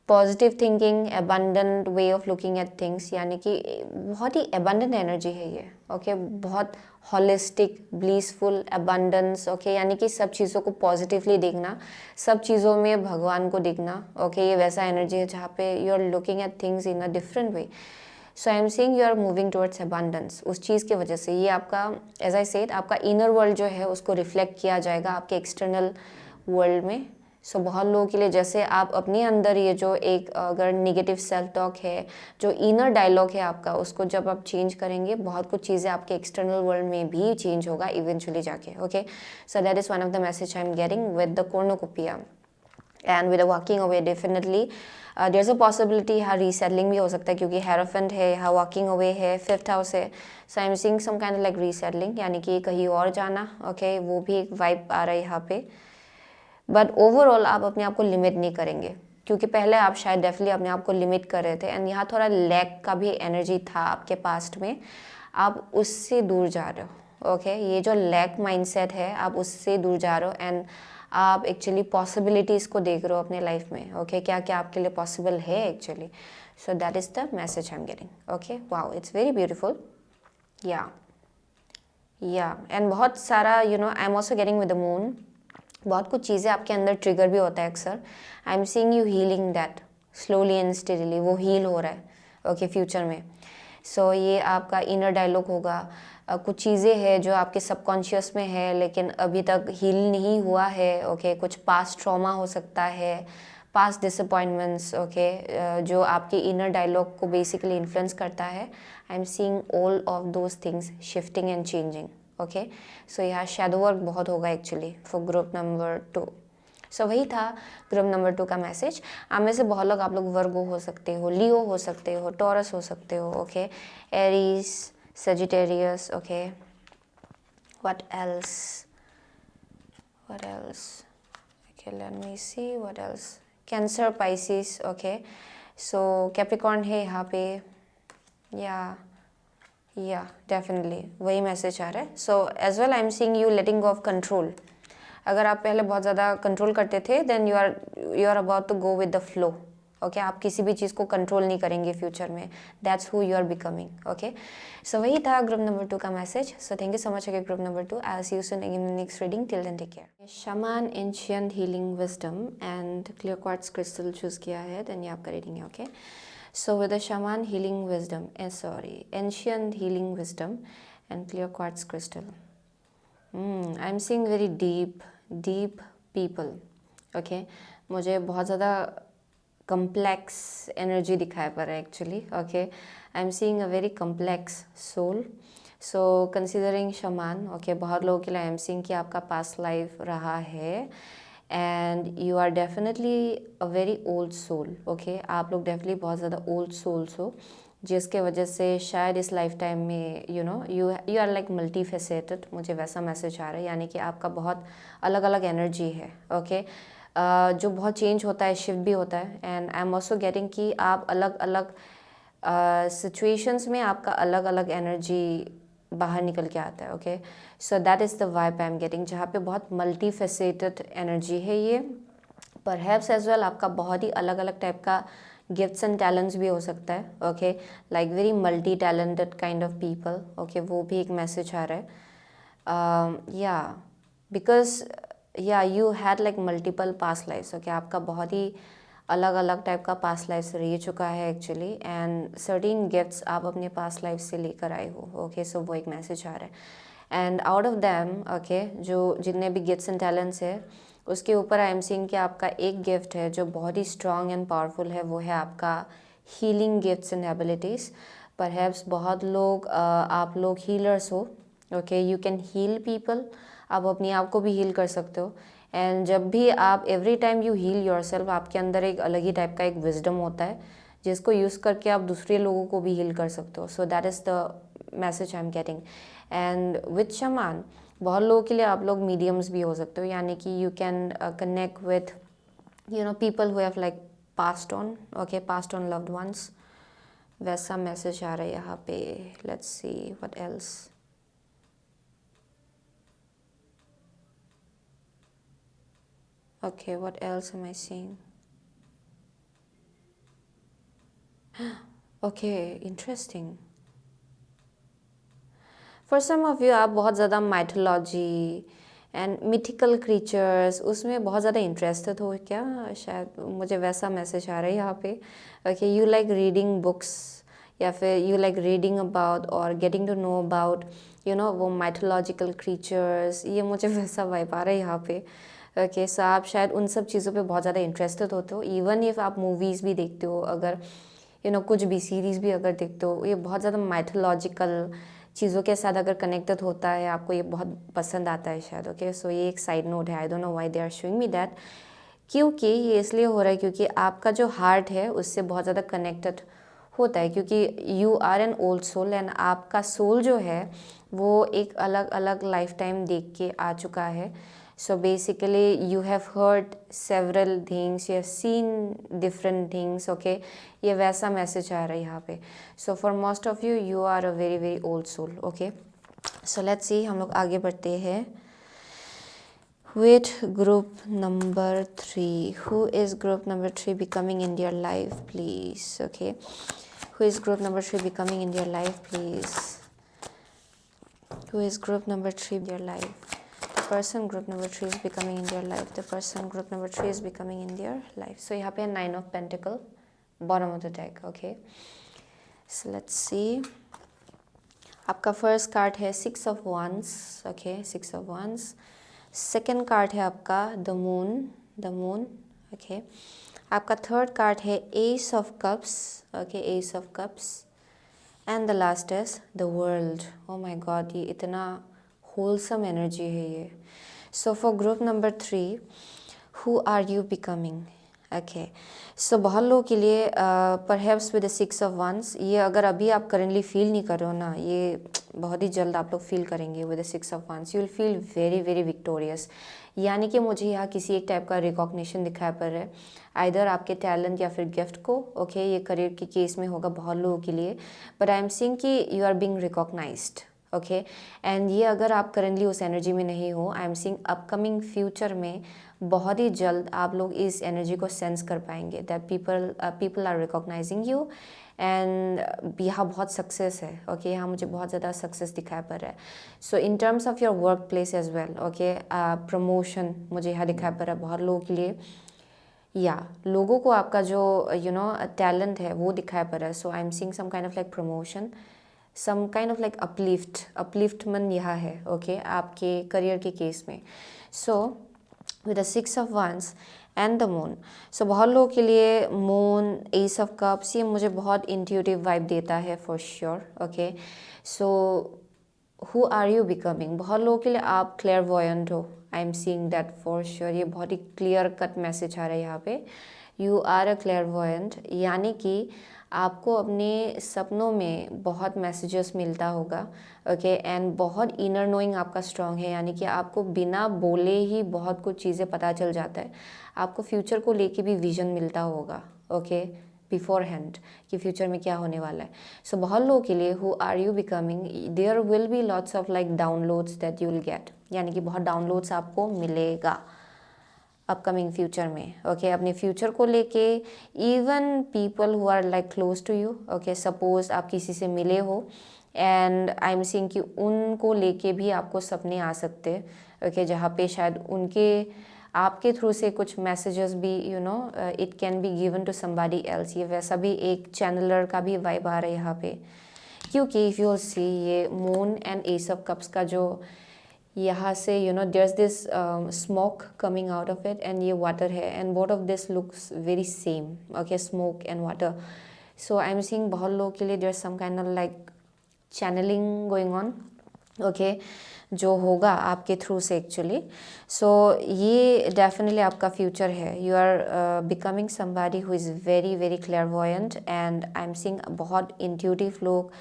A: positive thinking, abundant way of looking at things, यानी कि बहुत ही अबंडेंट एनर्जी है ये, ओके, बहुत होलिस्टिक, ब्लीसफुल, अबंडेंस, ओके, यानी कि सब चीज़ों को पॉजिटिवली देखना, सब चीज़ों में भगवान को देखना, ओके, ये वैसा एनर्जी है जहाँ पे you are looking at things in a different way. So I am saying you are moving towards abundance, उस चीज़ की वजह से ये आपका, एज आई सेड, आपका इनर वर्ल्ड जो है उसको रिफ्लेक्ट किया जाएगा आपके एक्सटर्नल वर्ल्ड में। सो बहुत लोगों के लिए जैसे आप अपने अंदर ये जो एक अगर निगेटिव सेल्फ टॉक है, जो इनर डायलॉग है आपका, उसको जब आप चेंज करेंगे, बहुत कुछ चीज़ें आपके एक्सटर्नल वर्ल्ड में भी चेंज होगा इवेंचुअली जाके, okay. So that is one of the message I am getting with the cornucopia and with walking away. Definitely there is a possibility यहाँ रीसेटलिंग भी हो सकता है, क्योंकि हेरोफेंट है, यहाँ वॉकिंग अवे है, 5th हाउस है। So I am seeing some kind like resettling, यानी कि कहीं और जाना, ओके, वो भी एक वाइब आ रहा है यहाँ पे। बट ओवरऑल आप अपने आप को लिमिट नहीं करेंगे, क्योंकि पहले आप शायद डेफिनेटली अपने आप को लिमिट कर रहे थे, एंड यहाँ थोड़ा लैक का भी एनर्जी था आपके पास्ट में, आप उससे दूर जा रहे हो, ओके। ये जो लैक माइंडसेट है, आप उससे दूर जा रहे हो, एंड आप एक्चुअली पॉसिबिलिटीज़ को देख रहे हो अपने लाइफ में, ओके, क्या क्या आपके लिए पॉसिबल है actually. So that is the message I am getting, okay. Wow, it's very beautiful, या एंड बहुत सारा आई am also getting with the moon, बहुत कुछ चीज़ें आपके अंदर ट्रिगर भी होता है अक्सर। आई am seeing you healing that slowly and steadily, वो हील हो रहा है, ओके, फ्यूचर में। सो ये आपका इनर डायलॉग होगा। कुछ चीज़ें हैं जो आपके सबकॉन्शियस में है लेकिन अभी तक हील नहीं हुआ है, ओके, कुछ पास्ट ट्रॉमा हो सकता है, पास्ट डिसअपॉइंटमेंट्स, ओके, जो आपके इनर डायलॉग को बेसिकली इन्फ्लुएंस करता है। I am seeing all of those things shifting and changing, okay. So यहाँ शैडो वर्क बहुत होगा actually for group number 2। So वही था ग्रुप नंबर 2 का मैसेज। आप में से बहुत लोग, आप लोग वर्गो हो सकते हो, लियो हो सकते हो, टॉरस हो सकते हो, okay, Aries, Sagittarius, okay, what else, okay, let me see what else, cancer, Pisces, okay. So Capricorn है यहाँ पे, या डेफिनेटली वही मैसेज आ रहा है। So as well I am seeing you letting go of control. अगर आप पहले बहुत ज़्यादा कंट्रोल करते थे, then you are about to go with the flow, okay. आप किसी भी चीज़ को कंट्रोल नहीं करेंगे फ्यूचर में, that's who you are becoming, okay. So वही था ग्रुप नंबर 2 का message. So thank you so much again group number 2। I will see you soon again in next reading. Till then take care. Shaman, ancient healing wisdom and clear quartz crystal choose किया है, then ये आपका reading है, okay. So with the shaman healing wisdom, ancient healing wisdom and clear quartz crystal. I'm seeing very deep people. Okay, मुझे बहुत ज़्यादा complex energy दिखाई पड़ रहा है actually. Okay, I'm seeing a very complex soul. So considering shaman, okay, बहुत लोगों के लिए I'm seeing कि आपका past life रहा है, and you are definitely a very old soul, okay. आप लोग डेफिनेटली बहुत ज़्यादा ओल्ड सोल्स हो, जिसके वजह से शायद इस लाइफ टाइम में you are like multifaceted, मुझे वैसा मैसेज आ रहा है, यानी कि आपका बहुत अलग अलग एनर्जी है, ओके, जो बहुत चेंज होता है, शिफ्ट भी होता है। And I am also getting कि आप अलग अलग सिचुएशंस में आपका अलग अलग एनर्जी बाहर निकल के आता है। Okay, so that is the vibe I am getting, जहाँ पे बहुत मल्टी फेसेटेड एनर्जी है ये। परहैप्स एज वेल आपका बहुत ही अलग अलग टाइप का गिफ्ट्स एंड टैलेंट्स भी हो सकता है। Okay, like very multi talented kind of people. Okay, वो भी एक मैसेज आ रहा है। या बिकॉज या you had like multiple past lives. Okay, आपका बहुत ही अलग अलग टाइप का पास्ट लाइफ रह चुका है एक्चुअली, एंड सर्टेन गिफ्ट्स आप अपने पास्ट लाइफ से लेकर आए हो। ओके, सो वो एक मैसेज आ रहा है। And out of them, okay, जो जितने भी गिफ्ट्स एंड टैलेंट्स है उसके ऊपर आई एम सीइंग कि आपका एक गिफ्ट है जो बहुत ही स्ट्रॉन्ग एंड पावरफुल है, वो है आपका healing gifts and abilities. Perhaps बहुत लोग आप लोग हीलर्स हो। Okay, you can heal people, आप अपने आप को भी हील कर सकते हो। एंड जब भी आप every time you heal yourself, आपके अंदर एक अलग ही टाइप का एक विजडम होता है जिसको यूज़ करके आप दूसरे लोगों को भी हील कर सकते हो। So that is the message I am getting. And with shaman, बहुत लोगों के लिए आप लोग मीडियम्स भी हो सकते हो, यानी कि you can connect with people who have like past on. Okay, past on loved ones, वैसा मैसेज आ रहा है यहाँ पे। Let's see what else. Okay, what else am I seeing? Okay, interesting. For some of you, आप बहुत ज़्यादा mythology and mythical creatures उसमें बहुत ज़्यादा इंटरेस्टेड हो क्या, शायद मुझे वैसा मैसेज आ रहा है यहाँ पे। Okay, you like reading books, या फिर यू लाइक रीडिंग अबाउट और गेटिंग टू नो अबाउट वो माइथोलॉजिकल क्रीचर्स, ये मुझे वैसा वाइब आ रहा है यहाँ पे। ओके, सो आप शायद उन सब चीज़ों पे बहुत ज़्यादा इंटरेस्टेड होते हो। इवन इफ़ आप मूवीज़ भी देखते हो, अगर कुछ भी सीरीज़ भी अगर देखते हो, ये बहुत ज़्यादा माइथोलॉजिकल चीज़ों के साथ अगर कनेक्टेड होता है, आपको ये बहुत पसंद आता है शायद। ओके, सो ये एक साइड नोट है, I don't know why they are showing me that, क्योंकि ये इसलिए हो रहा है क्योंकि आपका जो हार्ट है उससे बहुत ज़्यादा कनेक्टेड होता है, क्योंकि you are an old soul, and आपका सोल जो है वो एक अलग अलग लाइफ टाइम देख के आ चुका है। So basically you have heard several things, you have seen different things. Okay, ये वैसा मैसेज आ रहा है यहाँ पे। So for most of you, you are a very very old soul. Okay, so let's see, हम लोग आगे बढ़ते हैं with group number 3. Who is group number 3 becoming in your life, please? Okay, who is group number 3 becoming in your life, please? Who is group number 3 in your life? Person group number 3 is becoming in their life. The person group number 3 is becoming in their life. So यहाँ पे 9 of Pentacle, bottom of the deck. Okay, so let's see. आपका first card है 6 of Wands. Okay, 6 of Wands. Second card है आपका the moon. Okay, आपका third card है Ace of Cups. Okay, Ace of Cups. And the last is the World. Oh my God, ये इतना wholesome energy है ये। So for group number 3, who are you becoming? Okay, so बहुत लोगों के लिए perhaps with the 6 of Wands, ये अगर अभी आप currently feel नहीं कर रहे हो ना, ये बहुत ही जल्द आप लोग feel करेंगे with the 6 of Wands. You will feel very very victorious. यानी कि मुझे यहाँ किसी एक टाइप का रिकॉग्निशन दिखाई पड़ रहा है, आइदर आपके टैलेंट या फिर गिफ्ट को। ओके, ये करियर के केस में होगा बहुत लोगों के लिए, बट आई एम सीइंग कि you are being recognised. Okay, and ये अगर आप करेंटली उस एनर्जी में नहीं हो, I am seeing upcoming future में बहुत ही जल्द आप लोग इस एनर्जी को सेंस कर पाएंगे that people are recognising you, and यहाँ बहुत सक्सेस है। ओके, यहाँ मुझे बहुत ज़्यादा सक्सेस दिखाई पड़ रहा है। So in terms of your work place as well, okay, promotion मुझे यहाँ दिखाई पड़ रहा है बहुत लोगों के लिए, या लोगों को आपका जो टैलेंट है वो दिखाई पड़ रहा है। So I am seeing some kind of like promotion, some kind of like upliftment यहाँ है। ओके, आपके करियर के केस में। So with the 6 of Wands and the moon, so बहुत लोगों के लिए मून, एस ऑफ कप्स, ये मुझे बहुत इंट्यूटिव वाइब देता है for sure. Okay, so who are you becoming, बहुत लोगों के लिए आप क्लेयरवॉयंट हो। I am seeing that for sure, ये बहुत ही क्लियर कट मैसेज आ रहा है यहाँ पे। यू आर अ क्लेयरवॉयंट, यानी कि आपको अपने सपनों में बहुत मैसेजेस मिलता होगा। ओके, एंड बहुत इनर नोइंग आपका स्ट्रॉन्ग है, यानी कि आपको बिना बोले ही बहुत कुछ चीज़ें पता चल जाता है। आपको फ्यूचर को लेके भी विजन मिलता होगा। ओके, बिफोर हैंड कि फ्यूचर में क्या होने वाला है. सो बहुत लोगों के लिए who are you becoming, there will be lots of like downloads that you will get, यानी कि बहुत डाउनलोड्स आपको मिलेगा अपकमिंग फ्यूचर में. ओके अपने फ्यूचर को लेके even people who are like close to you. Okay suppose आप किसी से मिले हो एंड आई एम सीइंग कि उनको लेके भी आपको सपने आ सकते हैं. ओके जहाँ पे शायद उनके आपके थ्रू से कुछ मैसेजेस भी it can be given to somebody else. ये वैसा भी एक चैनलर का भी वाइब आ रहा है यहाँ पे, क्योंकि इफ़ यू सी ये moon and ace of cups का जो यहाँ से there is this smoke coming out of it and ये वाटर है and both of this looks very same. Okay smoke and water. So I am seeing बहुत लोगों के लिए there some kind of like channelling going on. Okay जो होगा आपके through से एक्चुअली. सो ये डेफिनेटली आपका फ्यूचर है. You are becoming somebody who is very very clairvoyant and I am seeing बहुत इंट्यूटिव लोग,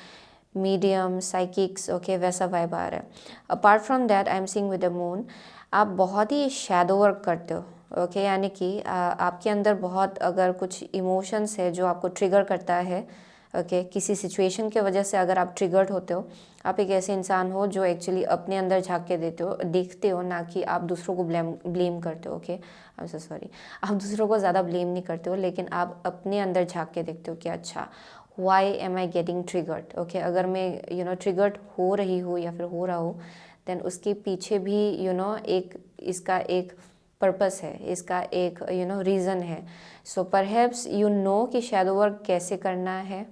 A: मीडियम, साइकिक्स. ओके वैसा वाइब आ रहा है. Apart from that I am seeing with the moon आप बहुत ही शैडो वर्क करते हो. ओके यानी कि आपके अंदर बहुत अगर कुछ इमोशंस है जो आपको ट्रिगर करता है. ओके किसी सिचुएशन के वजह से अगर आप ट्रिगर्ड होते हो, आप एक ऐसे इंसान हो जो एक्चुअली अपने अंदर झांक के देखते हो, ना कि आप दूसरों को ब्लेम करते हो. Okay I am so sorry, आप दूसरों को ज़्यादा ब्लेम नहीं करते हो, लेकिन आप अपने अंदर झांक के देखते हो कि अच्छा why am I getting triggered. Okay अगर मैं ट्रिगर्ड हो रही हूँ या फिर हो रहा हूँ, देन उसके पीछे भी एक इसका एक पर्पस है, इसका एक रीज़न है. सो परहैप्स कि शैडो वर्क कैसे करना है.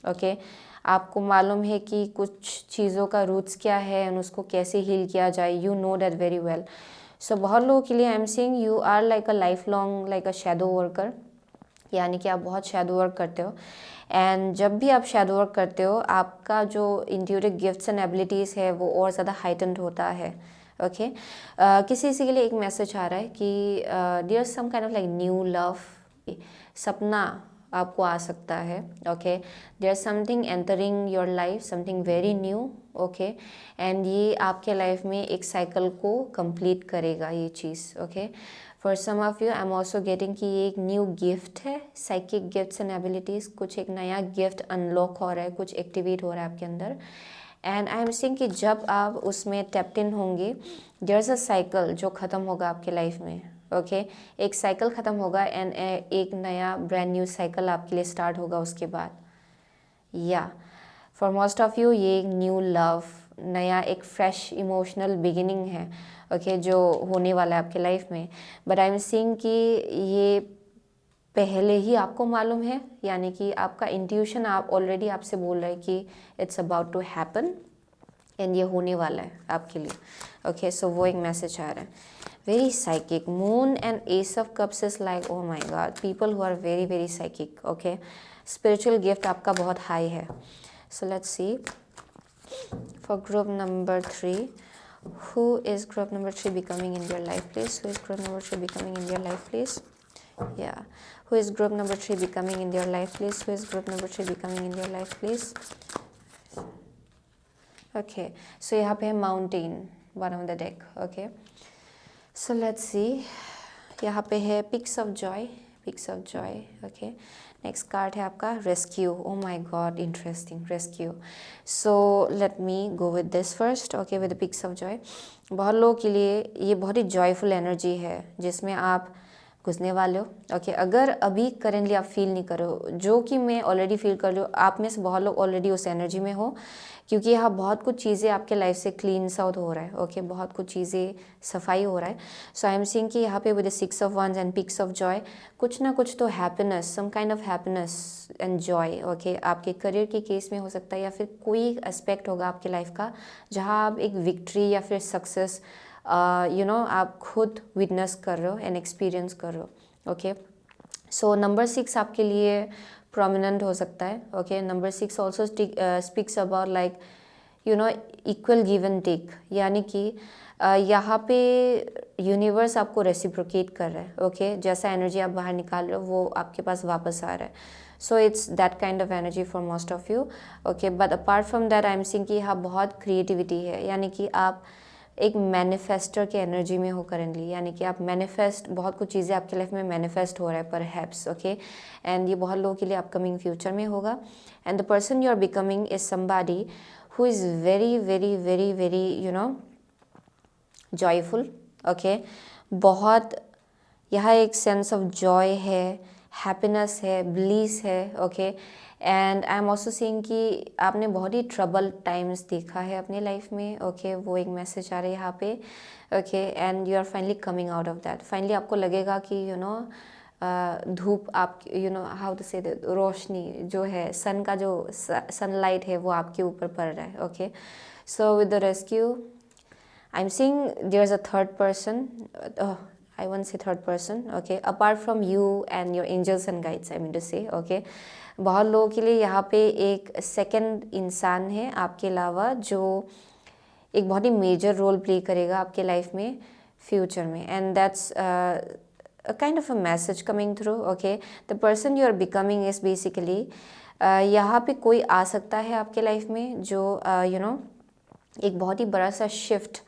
A: ओके आपको मालूम है कि कुछ चीज़ों का रूट्स क्या है और उसको कैसे हील किया जाए. You know that very well. So बहुत लोगों के लिए I am saying you are like a life long like a shadow worker, यानी कि आप बहुत शैडो वर्क करते हो. एंड जब भी आप शैडो वर्क करते हो आपका जो इंट्यूटिव गिफ्ट्स एंड एबिलिटीज़ है वो और ज़्यादा हाइटेंड होता है. ओके किसी के लिए एक मैसेज आ रहा है कि there is some kind of like new love. सपना आपको आ सकता है. Okay there is something entering your life, something very new. Okay and ये आपके लाइफ में एक साइकिल को कंप्लीट करेगा ये चीज़. Okay for some of you I am also getting कि ये एक न्यू गिफ्ट है. साइकिक गिफ्ट्स एंड एबिलिटीज़, कुछ एक नया गिफ्ट अनलॉक हो रहा है, कुछ एक्टिवेट हो रहा है आपके अंदर. एंड आई एम सीइंग कि जब आप उसमें टैप्ड इन होंगे देयर इज़ अ साइकिल जो ख़त्म होगा आपके लाइफ में. ओके एक साइकिल ख़त्म होगा एंड एक नया ब्रांड न्यू साइकिल आपके लिए स्टार्ट होगा उसके बाद. या फॉर मोस्ट ऑफ यू ये एक न्यू लव, नया एक फ्रेश इमोशनल बिगिनिंग है. ओके जो होने वाला है आपके लाइफ में. बट आई एम सीइंग कि ये पहले ही आपको मालूम है, यानी कि आपका इंट्यूशन आप ऑलरेडी आपसे बोल रहा है कि it's about to happen and ये होने वाला है आपके लिए. ओके सो वो एक मैसेज आ रहा है. Very psychic. Moon and ace of cups is like oh my god, people who are very very psychic. Okay spiritual gift आपका बहुत हाई है. So let's see for group number 3, who is group number 3 becoming in your life please? Who is group number 3 becoming in your life please? Yeah, who is group number 3 becoming in your life please? Who is group number 3 becoming in your life please? Okay so यहाँ पे है mountain, one of the deck. Okay so let's see, यहाँ पे है pics of joy, pics of joy. Okay next card है आपका rescue. Oh my god interesting, rescue. So let me go with this first. Okay with pics of joy. बहुत लोगों के लिए ये बहुत ही जॉयफुल एनर्जी है जिसमें आप घुसने वाले हो. ओके अगर अभी करेंटली आप फील नहीं करो, जो कि मैं ऑलरेडी फील कर रही हूँ, आप में से बहुत लोग ऑलरेडी उस एनर्जी में हो, क्योंकि यहाँ बहुत कुछ चीज़ें आपके लाइफ से क्लीन आउट हो रहा है. ओके बहुत कुछ चीज़ें सफाई हो रहा है. सो आई एम सीइंग कि यहाँ पे with 6 of Wands and pics of joy कुछ ना कुछ तो happiness, some kind of happiness and joy. Okay आपके करियर के केस में हो सकता है या फिर कोई एस्पेक्ट होगा आपके लाइफ का जहाँ आप एक विक्ट्री या फिर सक्सेस आप खुद विटनेस कर रहे हो एंड एक्सपीरियंस कर रहे हो. ओके सो नंबर 6 आपके लिए प्रोमिनेंट हो सकता है. Okay number 6 also speaks about like equal give and take, यानी कि यहाँ पे यूनिवर्स आपको रेसिप्रोकेट कर रहा है. ओके जैसा एनर्जी आप बाहर निकाल रहे हो वो आपके पास वापस आ रहा है. So it's that kind of energy for most of you. Okay but apart from that I am seeing कि यहाँ बहुत क्रिएटिविटी है, यानी कि आप एक मैनिफेस्टर के एनर्जी में हो करेंटली, यानी कि आप मैनिफेस्ट, बहुत कुछ चीज़ें आपके लाइफ में मैनिफेस्ट हो रहा है परहैप्स, ओके। एंड ये बहुत लोगों के लिए अपकमिंग फ्यूचर में होगा। And the person you are becoming is somebody who is very very very very joyful, okay. बहुत यहाँ एक सेंस ऑफ जॉय है, हैप्पीनेस है, ब्लीस है, okay. And I am also seeing कि आपने बहुत ही ट्रबल टाइम्स देखा है अपने लाइफ में, ओके। वो एक मैसेज आ रहा है यहाँ पे, okay. And you are finally coming out of that. Finally आपको लगेगा कि धूप, आप हाउ टू से, रोशनी जो है, सन का जो सनलाइट है वो आपके ऊपर पड़ रहा है, okay. So with the rescue I'm seeing there's a third person. I won't say third person, okay. Apart from you and your angels and guides, I mean to say, okay. बहुत लोगों के लिए यहाँ पे एक सेकंड इंसान है आपके अलावा जो एक बहुत ही मेजर रोल प्ले करेगा आपके लाइफ में फ्यूचर में, and that's a kind of a message coming through, okay. The person you are becoming is basically यहाँ पे कोई आ सकता है आपके लाइफ में जो एक बहुत ही बड़ा सा शिफ्ट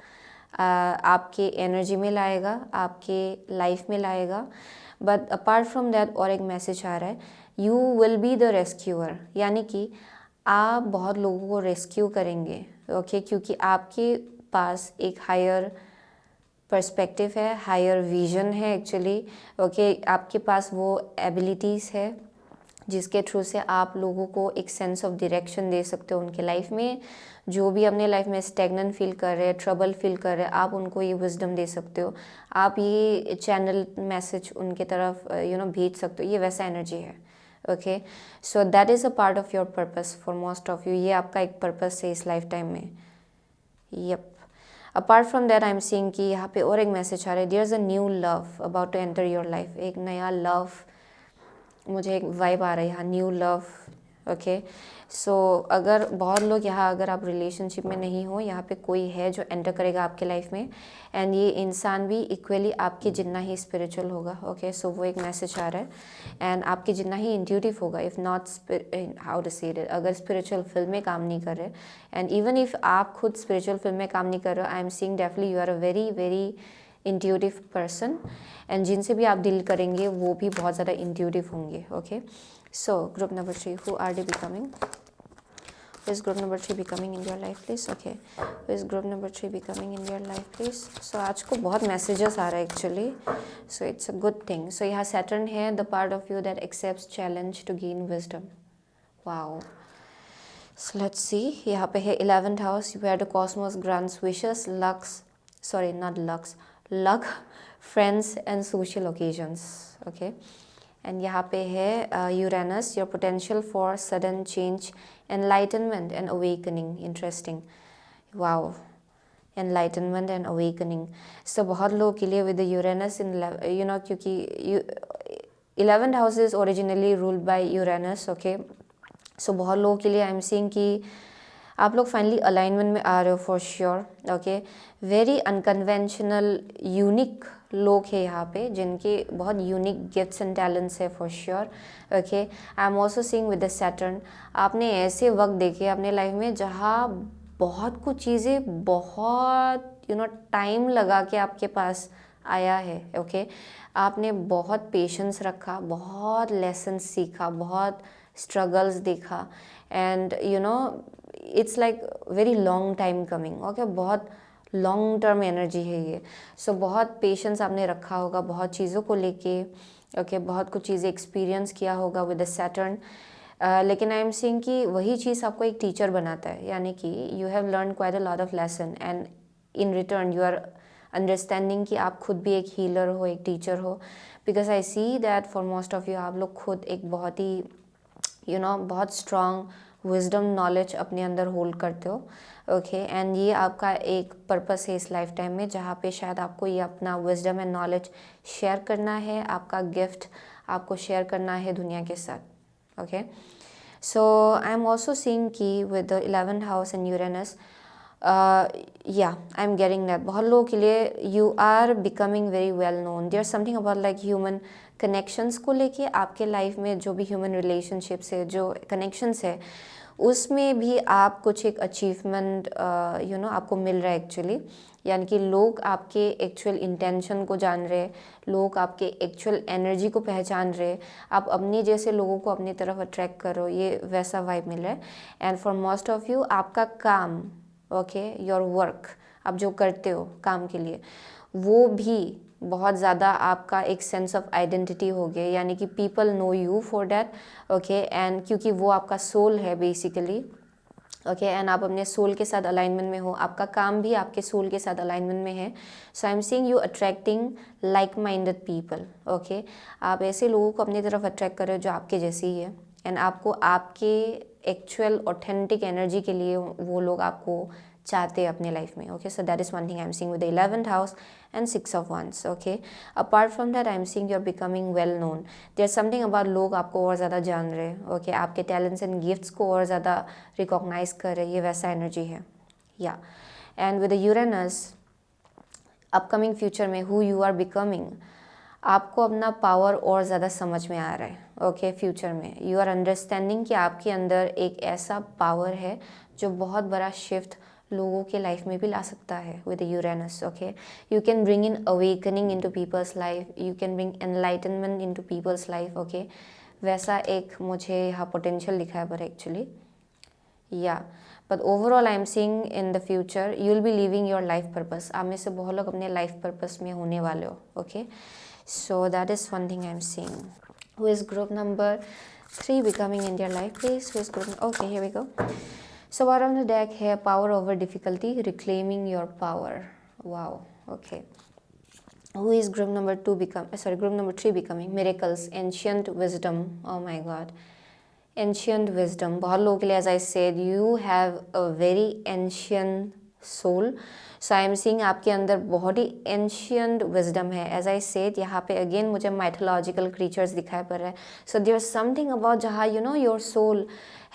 A: आपके एनर्जी में लाएगा, आपके लाइफ में लाएगा। बट अपार्ट फ्रॉम दैट और एक मैसेज आ रहा है, you will be the rescuer, यानी कि आप बहुत लोगों को रेस्क्यू करेंगे, ओके। क्योंकि आपके पास एक हायर पर्सपेक्टिव है, हायर विजन है एक्चुअली, ओके। आपके पास वो एबिलिटीज़ है जिसके थ्रू से आप लोगों को एक सेंस ऑफ डायरेक्शन दे सकते हो उनके लाइफ में। जो भी अपने लाइफ में स्टैग्नेंट फील कर रहे हैं, ट्रबल फील कर रहे हैं, आप उनको ये विजडम दे सकते हो, आप ये चैनल मैसेज उनके तरफ भेज सकते हो। ये वैसा एनर्जी है, okay. So that is a part of your purpose for most of you. ये आपका एक पर्पस है इस लाइफ टाइम में, yup. Apart from that I am seeing कि यहाँ पे और एक मैसेज आ रहा है, there is a new love about to enter your life. एक नया लव, मुझे एक वाइब आ रहा है यहाँ, न्यू लव, ओके। सो अगर बहुत लोग यहाँ, अगर आप रिलेशनशिप में नहीं हो, यहाँ पे कोई है जो एंटर करेगा आपके लाइफ में, एंड ये इंसान भी इक्वली आपके जितना ही स्पिरिचुअल होगा, ओके। सो वो एक मैसेज आ रहा है, एंड आपके जितना ही इंट्यूटिव होगा, इफ़ नॉट हाउ टू से इट, अगर स्पिरिचुअल फील्ड में काम नहीं कर रहे, एंड इवन इफ़ आप खुद स्पिरिचुअल फील्ड में काम नहीं कर रहे हो, I am seeing definitely you are a very very intuitive person, and जिनसे भी आप डील करेंगे वो भी बहुत ज़्यादा इंट्यूटिव होंगे, okay. So group number 3, who are they becoming? Who is group number 3 becoming in your life, please? Okay. Who is group number 3 becoming in your life, please? So आज को बहुत messages आ रहा है actually. So it's a good thing. So यहाँ Saturn है, the part of you that accepts challenge to gain wisdom. Wow. So let's see. यहाँ पे है 11th house where the cosmos grants wishes, luck, friends and social occasions. Okay. And यहाँ पे है Uranus, your potential for sudden change, enlightenment and awakening. Interesting, wow, enlightenment and awakening. So बहुत लोगों के लिए विद यूरेनस इन क्योंकि 11th house is originally ruled by Uranus, okay. So बहुत लोगों के लिए आई एम सीइंग कि आप लोग फाइनली अलाइनमेंट में आ रहे हो for sure, okay. Very unconventional unique लोग हैं यहाँ पे जिनके बहुत यूनिक गिफ्ट्स एंड टैलेंट्स है for sure, okay. I am also seeing with the Saturn, आपने ऐसे वक्त देखे अपने लाइफ में जहाँ बहुत कुछ चीज़ें बहुत टाइम लगा के आपके पास आया है, ओके। आपने बहुत पेशेंस रखा, बहुत लेसन्स सीखा, बहुत स्ट्रगल्स देखा, and it's like very long time coming, okay. बहुत लॉन्ग टर्म एनर्जी है ये। सो बहुत पेशेंस आपने रखा होगा बहुत चीज़ों को लेके, ओके। बहुत कुछ चीज़ें एक्सपीरियंस किया होगा विद द सैटर्न, लेकिन आई एम सीइंग कि वही चीज़ आपको एक टीचर बनाता है, यानी कि you have learn quite a lot of lesson, and in return you are understanding कि आप खुद भी एक हीलर हो, एक टीचर हो। Because I see that for most of you, आप लोग खुद एक बहुत ही बहुत स्ट्रॉन्ग विजडम नॉलेज अपने अंदर होल्ड करते हो, ओके। एंड ये आपका एक पर्पस है इस लाइफ टाइम में, जहाँ पे शायद आपको ये अपना विजडम एंड नॉलेज शेयर करना है, आपका गिफ्ट आपको शेयर करना है दुनिया के साथ, okay. So I am also seeing कि with the 11th house and Uranus, या आई एम गेटिंग दैट बहुत लोगों के लिए you are becoming very well known. There something about like human connections को लेके आपके लाइफ में जो भी ह्यूमन रिलेशनशिप्स है, जो कनेक्शंस है, उसमें भी आप कुछ एक अचीवमेंट आपको मिल रहा है एक्चुअली, यानी कि लोग आपके एक्चुअल इंटेंशन को जान रहे, लोग आपके एक्चुअल एनर्जी को पहचान रहे, आप अपने जैसे लोगों को अपनी तरफ अट्रैक्ट करो, ये वैसा वाइब मिल रहा है। And for most of you आपका काम, ओके, योर वर्क, आप जो करते हो काम के लिए, वो भी बहुत ज़्यादा आपका एक सेंस ऑफ आइडेंटिटी हो गया, यानी कि people know you for that, okay. And क्योंकि वो आपका सोल है बेसिकली, ओके, एंड आप अपने सोल के साथ अलाइनमेंट में हो, आपका काम भी आपके सोल के साथ अलाइनमेंट में है। So I am seeing you attracting like minded people, okay. आप ऐसे लोगों को अपनी तरफ अट्रैक्ट कर रहे हो जो आपके जैसे ही है, एंड आपको आपके एक्चुअल ऑथेंटिक एनर्जी के लिए वो लोग आपको चाहते हैं अपने लाइफ में, okay. So that is one thing I am seeing with the 11th house and 6 of Wands, okay. Apart from that I am seeing you are becoming well known, there something about, लोग आपको और ज़्यादा जान रहे हैं, okay, आपके talents and gifts को और ज़्यादा रिकॉग्नाइज कर रहे हैं, ये वैसा एनर्जी है, या। And with the Uranus, upcoming future में हु यू आर बिकमिंग, आपको अपना पावर और ज़्यादा समझ में आ रहा है, ओके। फ्यूचर में यू आर अंडरस्टैंडिंग कि आपके अंदर एक ऐसा पावर है जो बहुत बड़ा शिफ्ट लोगों के लाइफ में भी ला सकता है with Uranus, okay. You can bring in awakening in to people's life, you can bring enlightenment in to people's life, okay. वैसा एक मुझे यहाँ पोटेंशियल दिखा है पर एक्चुअली, या। But overall I am seeing in the future you will B living your life purpose, आप में से बहुत लोग अपने लाइफ पर्पस में होने वाले हो, okay. So that is one thing I am seeing. Who is group number 3 becoming in their life, please? Who is group? Okay, here we go. So bottom of the deck here, power over difficulty, reclaiming your power. Wow, okay. Who is group number 2 group number 3 becoming? Miracles, ancient wisdom. Oh my God. Ancient wisdom. बहुत लोगों के लिए, as I said, you have a very ancient soul. So I am seeing आपके अंदर बहुत ही ancient wisdom है। As I said, यहाँ पे अगेन मुझे माइथोलॉजिकल क्रीचर्स दिखाई पड़ रहा है। So there is something about जहाँ your soul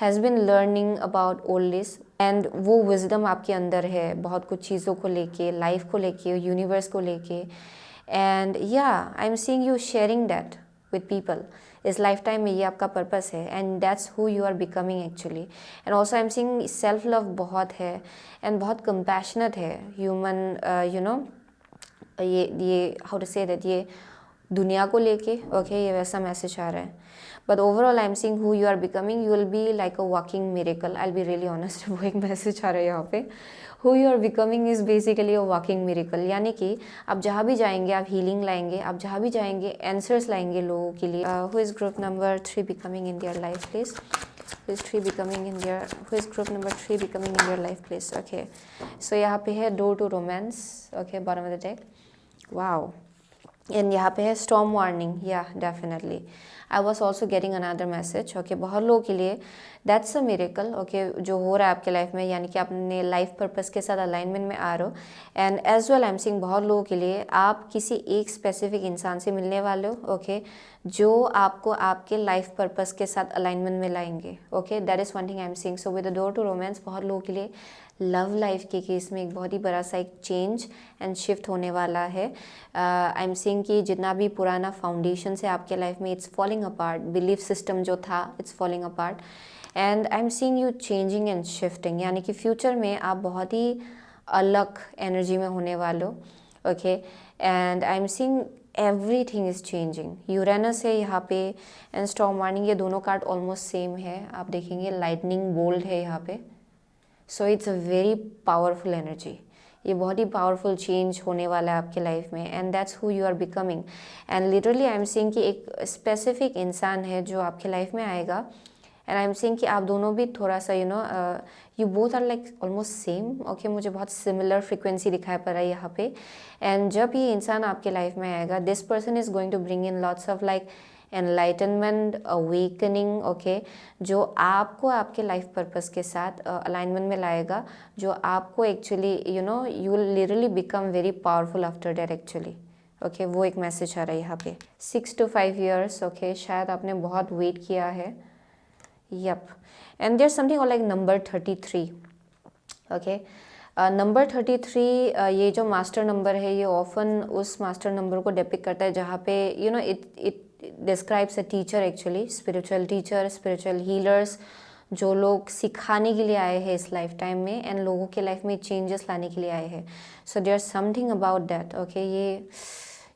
A: has been learning about old this, and वो विजडम आपके अंदर है बहुत कुछ चीज़ों को लेके, लाइफ को लेके, यूनिवर्स को लेके। And yeah I am seeing you sharing that with people. इस लाइफ टाइम में ये आपका पर्पस है, and that's who you are becoming actually. And also I am seeing self love बहुत है, एंड बहुत कंपैशनेट है ह्यूमन, ये हाउ टू से दैट, ये दुनिया को लेके, ओके, ये वैसा मैसेज आ रहा है। But overall I am seeing who you are becoming, you will be like a walking miracle. I will be really honest, वो एक मैसेज आ रहा है यहाँ पे। Who you are becoming is basically a walking miracle, यानी कि आप जहाँ भी जाएंगे आप हीलिंग लाएंगे, आप जहाँ भी जाएंगे आंसर्स लाएंगे लोगों के लिए। Who is group number 3 becoming in their life, please? Who is group number 3 becoming in your life, please? Okay, so यहाँ पे है door to romance, okay, bottom of the deck. Wow. And यहाँ पे है स्टॉर्म वार्निंग, या definitely I was also getting another message, okay. बहुत लोगों के लिए दैट्स अ मिरेकल, ओके, जो हो रहा है आपके लाइफ में, यानी कि अपने लाइफ पर्पस के साथ अलाइनमेंट में आ रहे हो। And as well I am seeing बहुत लोगों के लिए आप किसी एक स्पेसिफिक इंसान से मिलने वाले हो, ओके, जो आपको आपके लाइफ पर्पस के साथ अलाइनमेंट में लाएंगे, okay. That is one thing I am seeing. So with the door to romance, बहुत लोगों के लिए लव लाइफ के केस में एक बहुत ही बड़ा सा एक चेंज एंड शिफ्ट होने वाला है। आई एम सीइंग कि जितना भी पुराना फाउंडेशन है आपके लाइफ में, it's falling apart, belief system जो था it's falling apart, and I am seeing you changing and shifting, यानी कि फ्यूचर में आप बहुत ही अलग एनर्जी में होने वाले हो, okay. And I am seeing everything is changing. Uranus है यहाँ पे एंड स्टॉर्म वार्निंग, ये दोनों कार्ड ऑलमोस्ट सेम है। आप देखेंगे लाइटनिंग बोल्ड है यहाँ पे। So it's a very powerful energy, ये बहुत ही पावरफुल चेंज होने वाला है आपके लाइफ में, and that's who you are becoming. And literally I am seeing कि एक स्पेसिफिक इंसान है जो आपके लाइफ में आएगा, एंड आई एम सीइंग कि आप दोनों भी थोड़ा सा you both are like almost same, okay. मुझे बहुत सिमिलर फ्रिक्वेंसी दिखाई पड़ रहा है यहाँ पे। एंड जब ये इंसान आपके लाइफ में आएगा, this person is going to bring in lots of like enlightenment, awakening, okay, जो आपको आपके लाइफ पर्पस के साथ अलाइनमेंट में लाएगा, जो आपको actually you will literally become very powerful after that actually, okay. वो एक मैसेज आ रहा है यहाँ पे। 6 to 5 years, ओके, शायद आपने बहुत वेट किया है, yup. And there something like number 33, okay. Number 33, ये जो मास्टर नंबर है, ये ऑफन उस मास्टर नंबर को डिपिक्ट करता है जहाँ पे it describes a teacher actually, spiritual teacher, spiritual healers, जो लोग सिखाने के लिए आए हैं इस लाइफ टाइम में एंड लोगों के लाइफ में चेंजेस लाने के लिए आए हैं. So there something about that. Okay, ये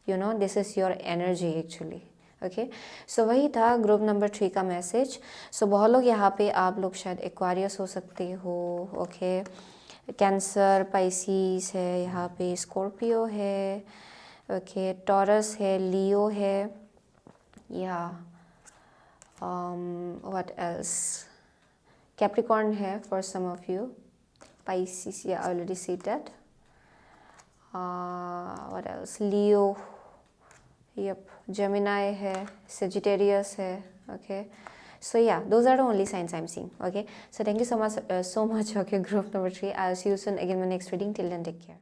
A: you know this is your energy actually. Okay, so वही था ग्रुप नंबर 3 का मैसेज. सो बहुत लोग यहाँ पे, आप लोग शायद एक्वारियस हो सकते हो. ओके, कैंसर, पाइसिस है यहाँ पे, स्कॉर्पियो है. ओके, टॉरस है, लियो है, या व्हाट एल्स, कैप्रिकॉर्न है for some of you. Pisces, या already said that. What else, Leo, yep, Gemini है, Sagittarius है. Okay, so yeah, those are the only signs I'm seeing. Okay, so thank you so much. Okay, group number 3. I'll see you soon again in my next reading. Till then, take care.